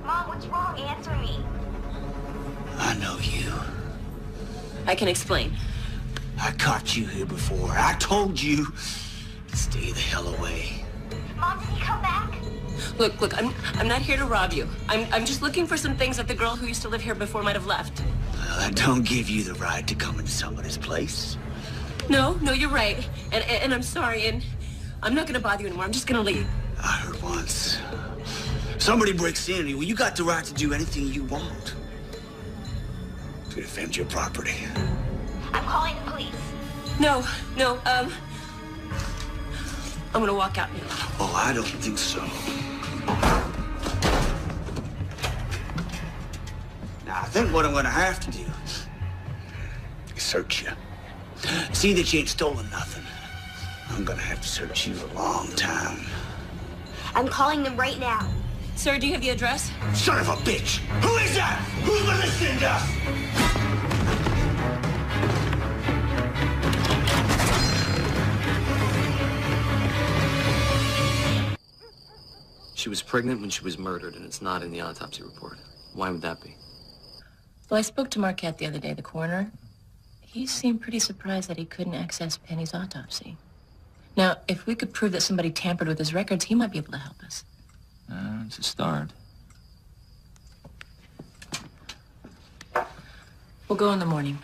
Mom, what's wrong? Answer me. I know you. I can explain. I caught you here before. I told you to stay the hell away. Mom, did he come back? Look, I'm not here to rob you. I'm just looking for some things that the girl who used to live here before might have left. Well, that don't give you the right to come into somebody's place. No, you're right. And I'm sorry, and I'm not gonna bother you anymore. I'm just gonna leave. I heard once. Somebody breaks in, well, you got the right to do anything you want to defend your property. I'm calling the police. No, I'm gonna walk out now. Oh, I don't think so. Now, I think what I'm gonna have to do is search you. See that you ain't stolen nothing. I'm gonna have to search you a long time. I'm calling them right now. Sir, do you have the address? Son of a bitch! Who is that? Who's listening to us? She was pregnant when she was murdered, and it's not in the autopsy report. Why would that be? Well, I spoke to Marquette the other day, the coroner. He seemed pretty surprised that he couldn't access Penny's autopsy. Now, if we could prove that somebody tampered with his records, he might be able to help us. It's a start. We'll go in the morning.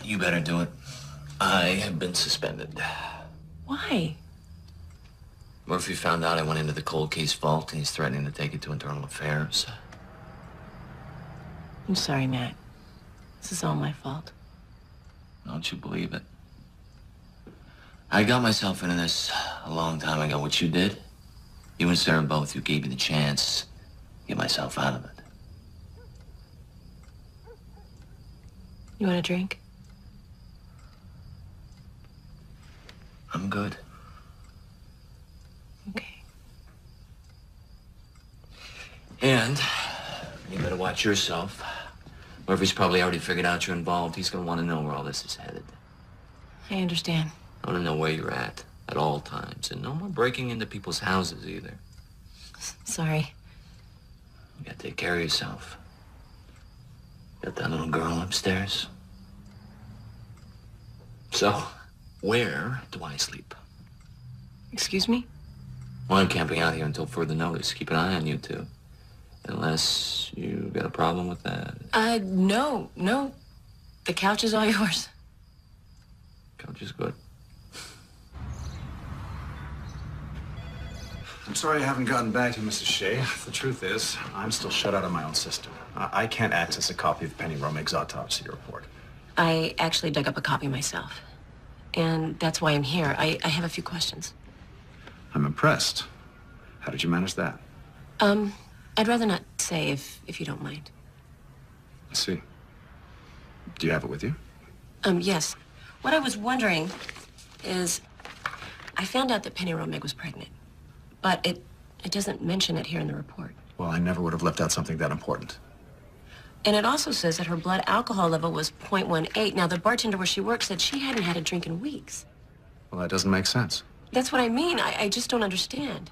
You better do it. I have been suspended. Why? Murphy found out I went into the cold case vault, and he's threatening to take it to internal affairs. I'm sorry, Matt. This is all my fault. Don't you believe it? I got myself into this a long time ago. What you did, you and Sarah both, you gave me the chance to get myself out of it. You want a drink? I'm good. Okay. And you better watch yourself. Murphy's probably already figured out you're involved. He's gonna want to know where all this is headed. I understand. I want to know where you're at all times. And no more breaking into people's houses either. Sorry. You gotta take care of yourself. Got that little girl upstairs? So, where do I sleep? Excuse me? Well, I'm camping out here until further notice. Keep an eye on you two. Unless you got a problem with that. No. The couch is all yours. Couch is good. I'm sorry I haven't gotten back to you, Mrs. Shea. The truth is, I'm still shut out of my own system. I can't access a copy of Penny Romig's autopsy report. I actually dug up a copy myself. And that's why I'm here. I have a few questions. I'm impressed. How did you manage that? I'd rather not say if you don't mind. I see. Do you have it with you? Yes. What I was wondering is, I found out that Penny Romig was pregnant, but it doesn't mention it here in the report. Well, I never would have left out something that important. And it also says that her blood alcohol level was 0.18. Now, the bartender where she works said she hadn't had a drink in weeks. Well, that doesn't make sense. That's what I mean. I just don't understand.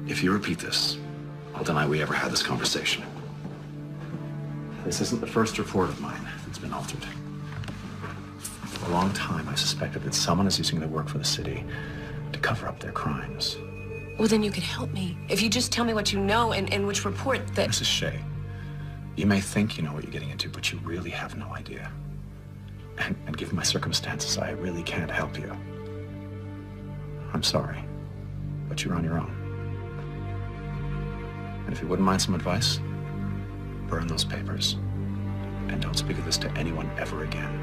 If you repeat this, I'll deny we ever had this conversation. This isn't the first report of mine that's been altered. For a long time, I suspected that someone is using their work for the city to cover up their crimes. Well, then you could help me. If you just tell me what you know and which report that... Mrs. Shea, you may think you know what you're getting into, but you really have no idea. And given my circumstances, I really can't help you. I'm sorry, but you're on your own. And if you wouldn't mind some advice, burn those papers. And don't speak of this to anyone ever again.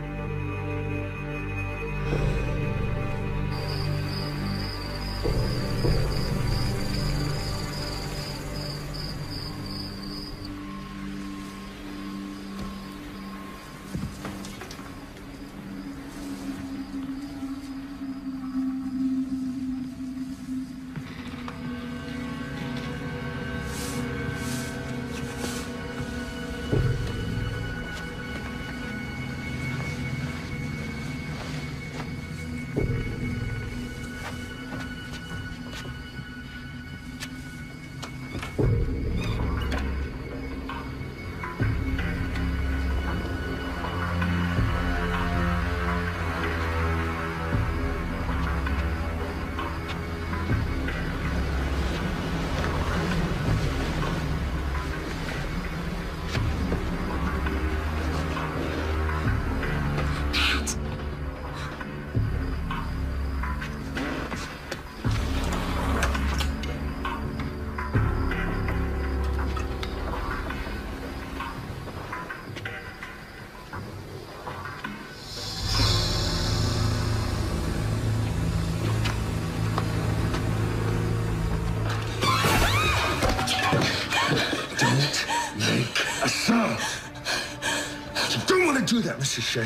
Do that, Mrs. Shea.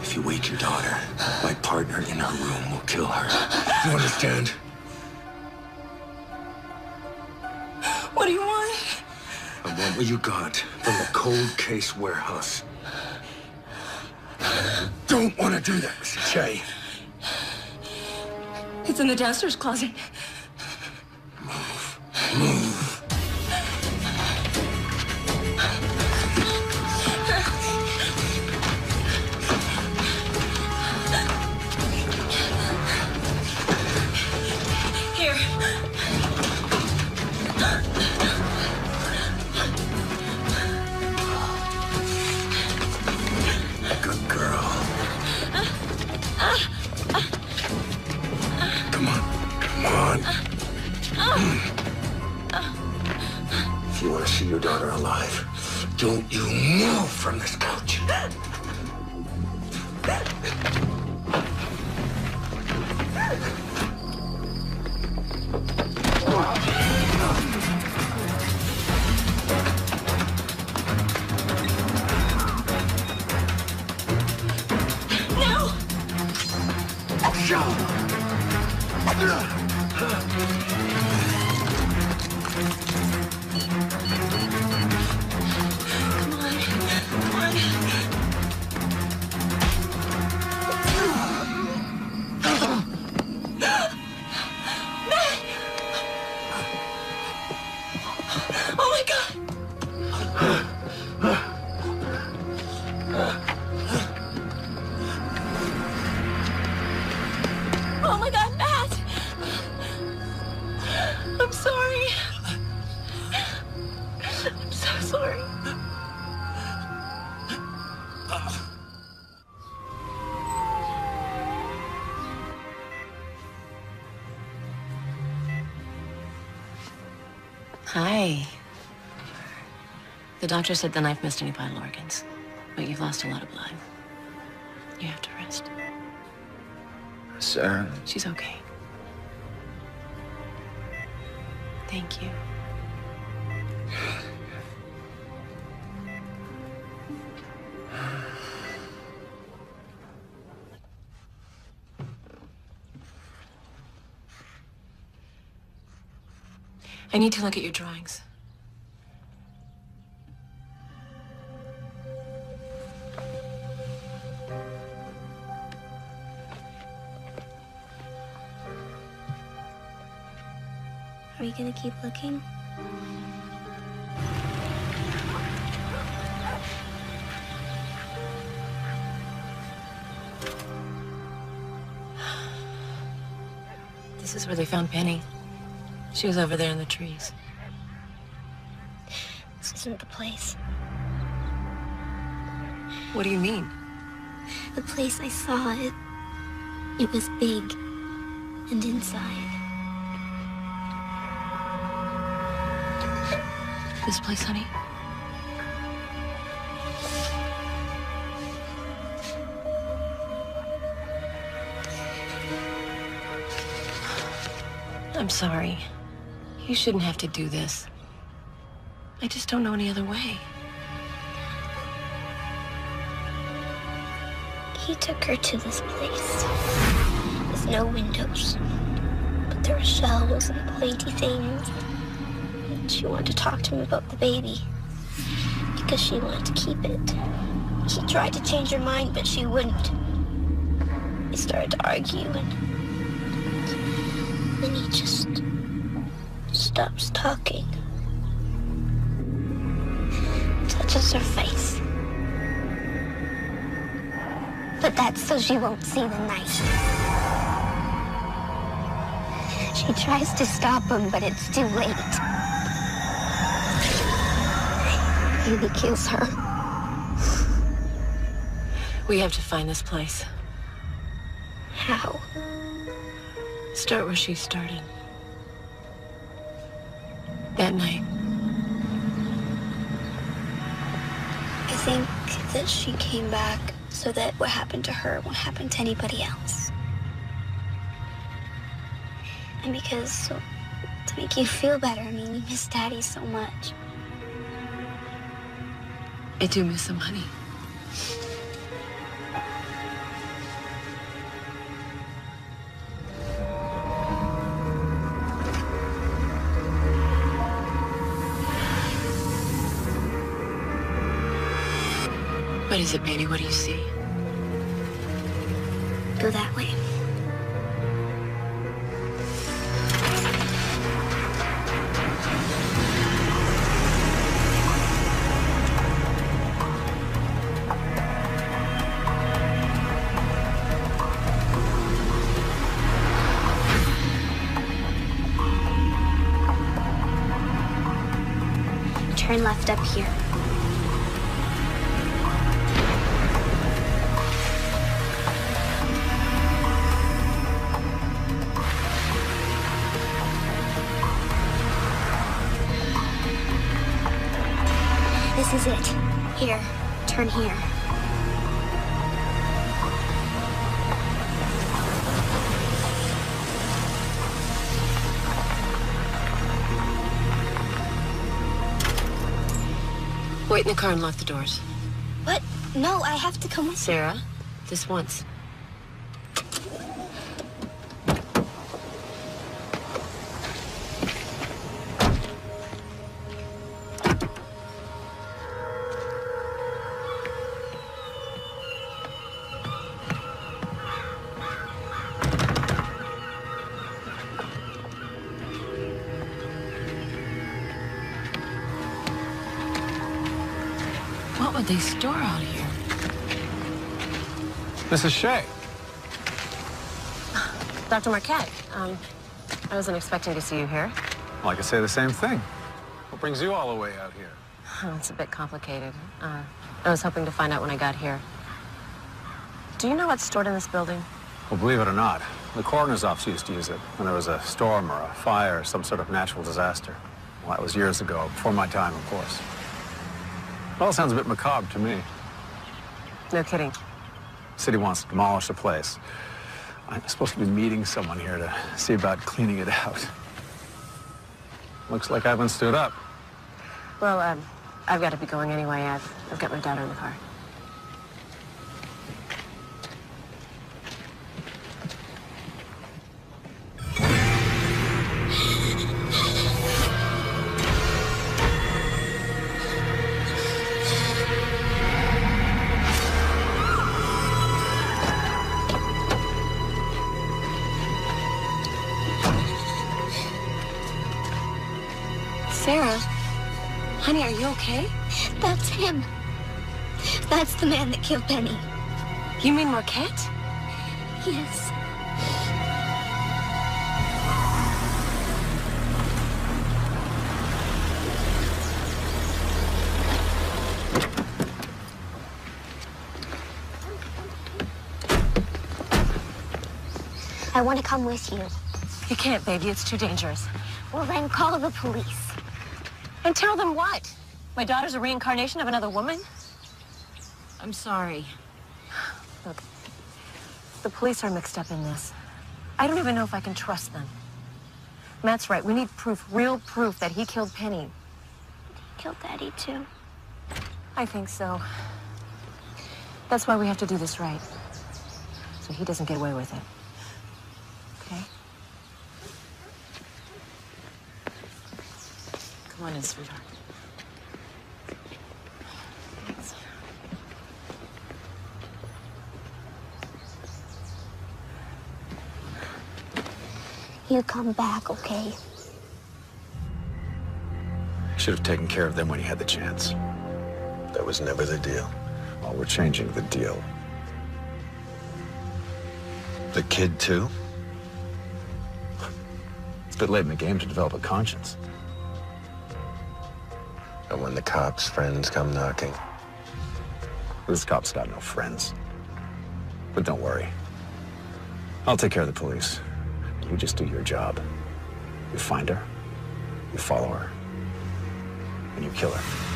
If you wake your daughter, my partner in her room will kill her. You understand? What do you want? I want what you got from the cold case warehouse. Don't want to do that, Mrs. Shea. It's in the downstairs closet. Move. Here. Good girl. Come on. Come on. If you want to see your daughter alive, don't you move from this couch. Oh my God, Matt! I'm sorry. I'm so sorry. Hi. The doctor said the knife missed any vital organs, but you've lost a lot of blood. You have to rest. Sarah? She's okay. Thank you. I need to look at your drawings. Are we gonna keep looking? This is where they found Penny. She was over there in the trees. This isn't the place. What do you mean? The place I saw, it was big and inside. This place, honey? I'm sorry. You shouldn't have to do this. I just don't know any other way. He took her to this place with no windows, but there were shells and pointy things. And she wanted to talk to him about the baby because she wanted to keep it. He tried to change her mind, but she wouldn't. They started to argue, and then he just stops talking. Touches her face. But that's so she won't see the knife. She tries to stop him, but it's too late. And he kills her. We have to find this place. How? Start where she started. That night. I think that she came back so that what happened to her won't happen to anybody else. And because, to make you feel better, I mean, you miss Daddy so much. I do miss him, honey. What is it, baby? What do you see? Go that way. Turn left up here. This is it. Here. Turn here. Wait in the car and lock the doors. What? No, I have to come with you. Sarah, this once. What would they store out here? Mrs. Shea. Dr. Marquette, I wasn't expecting to see you here. Well, I could say the same thing. What brings you all the way out here? Oh, it's a bit complicated. I was hoping to find out when I got here. Do you know what's stored in this building? Well, believe it or not, the coroner's office used to use it when there was a storm or a fire or some sort of natural disaster. Well, that was years ago, before my time, of course. It all sounds a bit macabre to me. No kidding. The city wants to demolish the place. I'm supposed to be meeting someone here to see about cleaning it out. Looks like I've been stood up. Well, I've got to be going anyway. I've got my daughter in the car. Honey, are you okay? That's him. That's the man that killed Penny. You mean Marquette? Yes. I want to come with you. You can't, baby. It's too dangerous. Well, then call the police. And tell them what? My daughter's a reincarnation of another woman? I'm sorry. Look, the police are mixed up in this. I don't even know if I can trust them. Matt's right. We need proof, real proof that he killed Penny. He killed Daddy, too. I think so. That's why we have to do this right. So he doesn't get away with it. Okay? Come on in, sweetheart. Thanks. You come back, okay? Should have taken care of them when you had the chance. That was never the deal. Well, we're changing the deal. The kid, too? It's a bit late in the game to develop a conscience. And when the cops' friends come knocking? This cop's got no friends. But don't worry. I'll take care of the police. You just do your job. You find her, you follow her, and you kill her.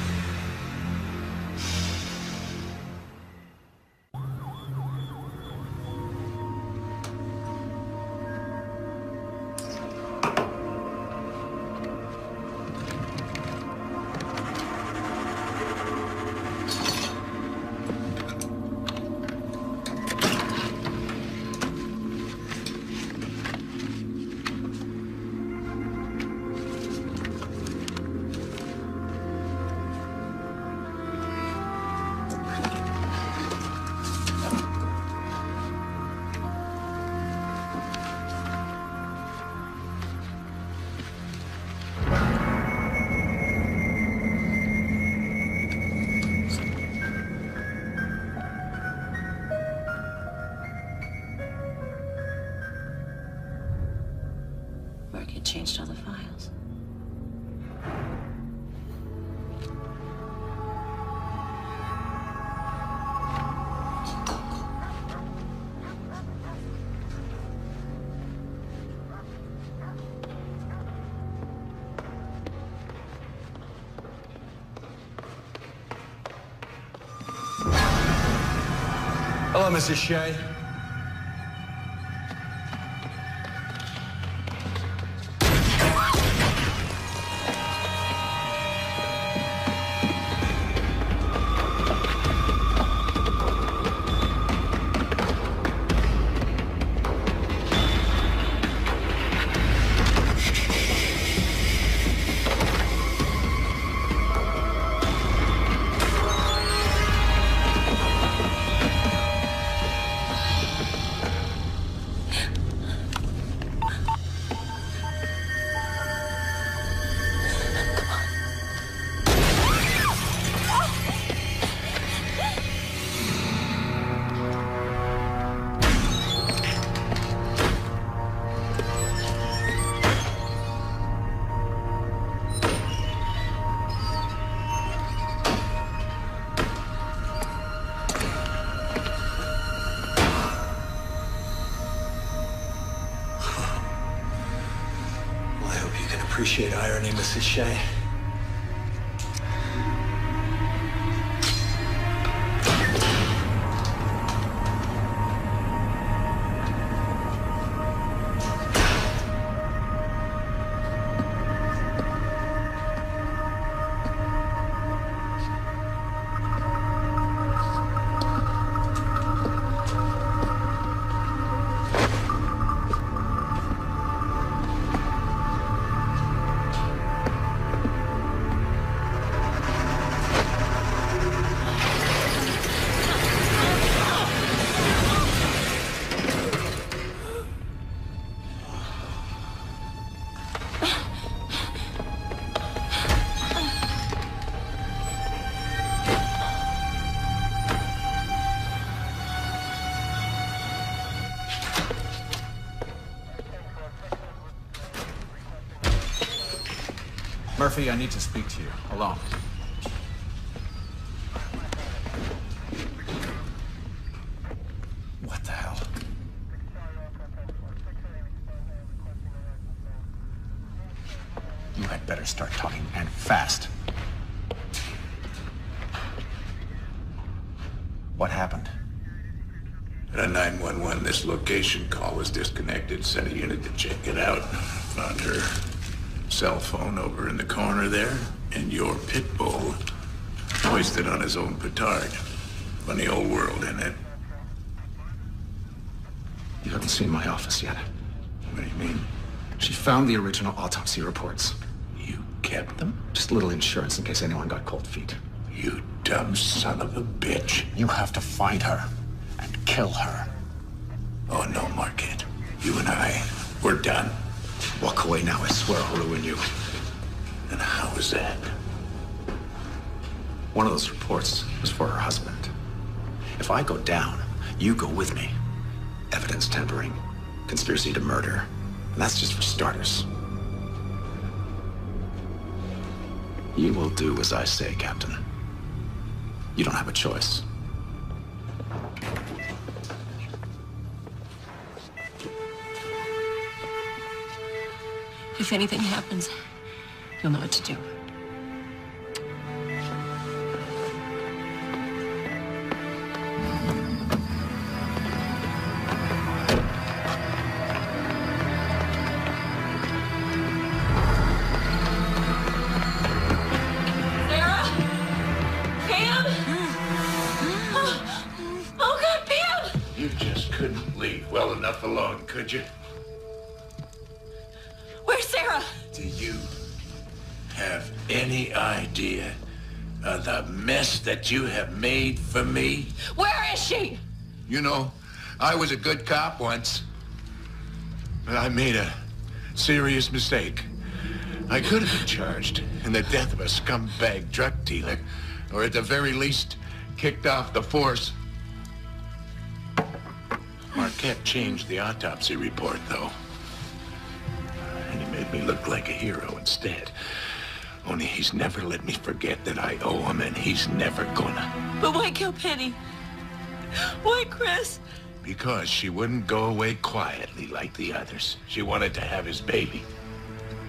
Marquette changed all the files. Hello, Mrs. Shea. Appreciate irony, Mrs. Shea. Murphy, I need to speak to you. Alone. What the hell? You had better start talking, and fast. What happened? At a 911, this location call was disconnected. Sent a unit to check it out. Found her cell phone over in the corner there, and your pit bull hoisted on his own petard. Funny old world, isn't it? You haven't seen my office yet. What do you mean? She found the original autopsy reports. You kept them? Just a little insurance in case anyone got cold feet. You dumb son of a bitch. You have to find her and kill her. Oh, no, Marquette. You and I, we're done. Walk away now, I swear I'll ruin you. And how is that? One of those reports was for her husband. If I go down, you go with me. Evidence tampering, conspiracy to murder. And that's just for starters. You will do as I say, Captain. You don't have a choice. If anything happens, you'll know what to do. Alone, could you? Where's Sarah? Do you have any idea of the mess that you have made for me? Where is she? You know, I was a good cop once, but I made a serious mistake. I could have been charged in the death of a scumbag drug dealer, or at the very least, kicked off the force. Marquette changed the autopsy report, though. And he made me look like a hero instead. Only he's never let me forget that I owe him, and he's never gonna. But why kill Penny? Why Chris? Because she wouldn't go away quietly like the others. She wanted to have his baby.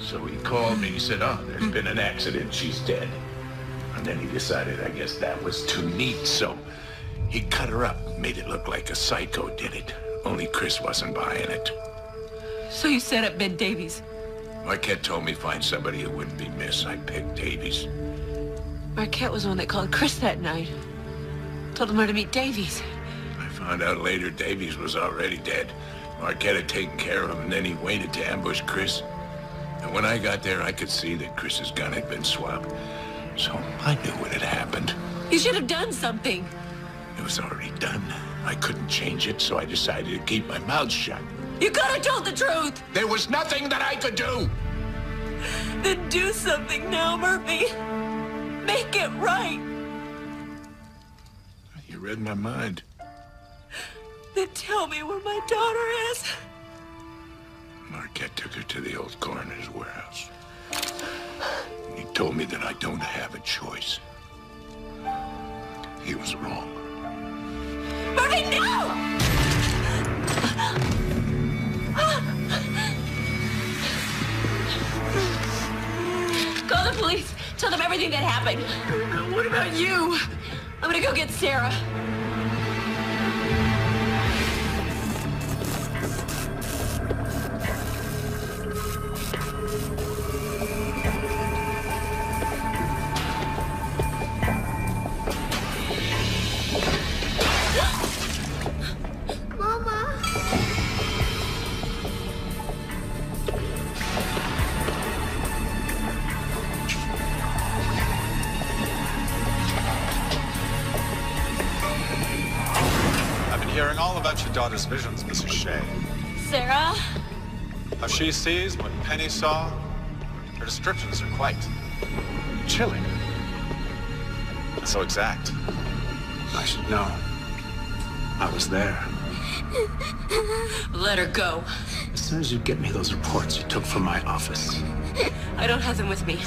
So he called me, he said, oh, there's been an accident, she's dead. And then he decided, I guess that was too neat, so he cut her up, made it look like a psycho did it. Only Chris wasn't buying it. So you set up Ben Davies? Marquette told me find somebody who wouldn't be missed. I picked Davies. Marquette was the one that called Chris that night. Told him where to meet Davies. I found out later Davies was already dead. Marquette had taken care of him, and then he waited to ambush Chris. And when I got there, I could see that Chris's gun had been swapped. So I knew what had happened. You should have done something. It was already done. I couldn't change it, so I decided to keep my mouth shut. You could have told the truth. There was nothing that I could do. Then do something now, Murphy. Make it right. You read my mind. Then tell me where my daughter is. Marquette took her to the old coroner's warehouse. He told me that I don't have a choice. He was wrong. Murphy, no! Call the police. Tell them everything that happened. What about you? I'm gonna go get Sarah. Hearing all about your daughter's visions, Mrs. Shea. Sarah? How she sees what Penny saw. Her descriptions are quite chilling. And so exact. I should know. I was there. Let her go. As soon as you get me those reports you took from my office. I don't have them with me.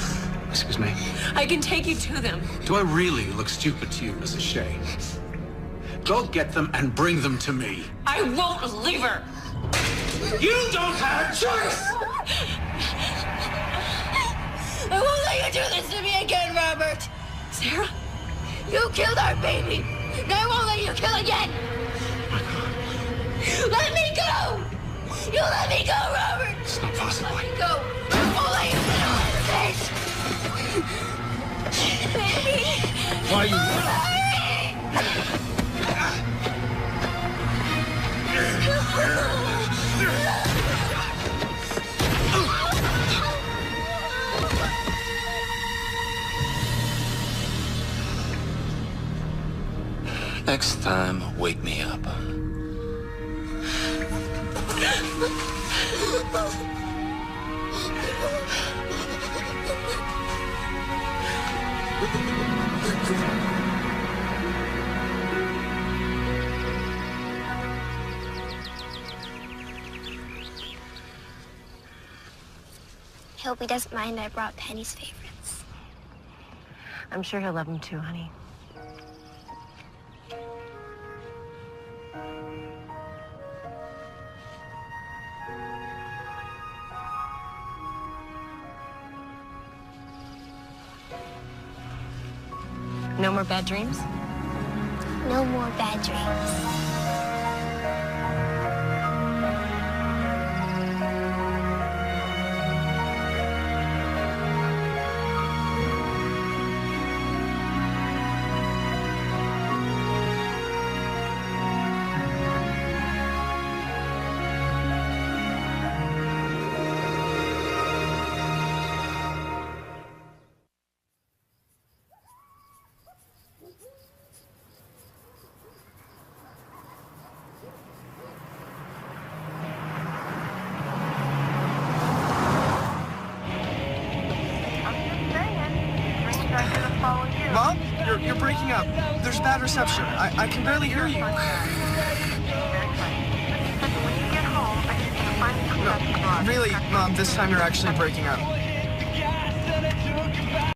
Excuse me? I can take you to them. Do I really look stupid to you, Mrs. Shea? Go get them and bring them to me. I won't leave her. You don't have a choice! I won't let you do this to me again, Robert! Sarah? You killed our baby! And I won't let you kill again! Let me go! You let me go, Robert! It's not possible. Let me go! I won't let you kill our face! Baby! Why you... Next time, wake me up. I hope he doesn't mind I brought Penny's favorites. I'm sure he'll love them too, honey. No more bad dreams? No more bad dreams. Mom, you're breaking up. There's bad reception. I can barely hear you. No, really, Mom, this time you're actually breaking up.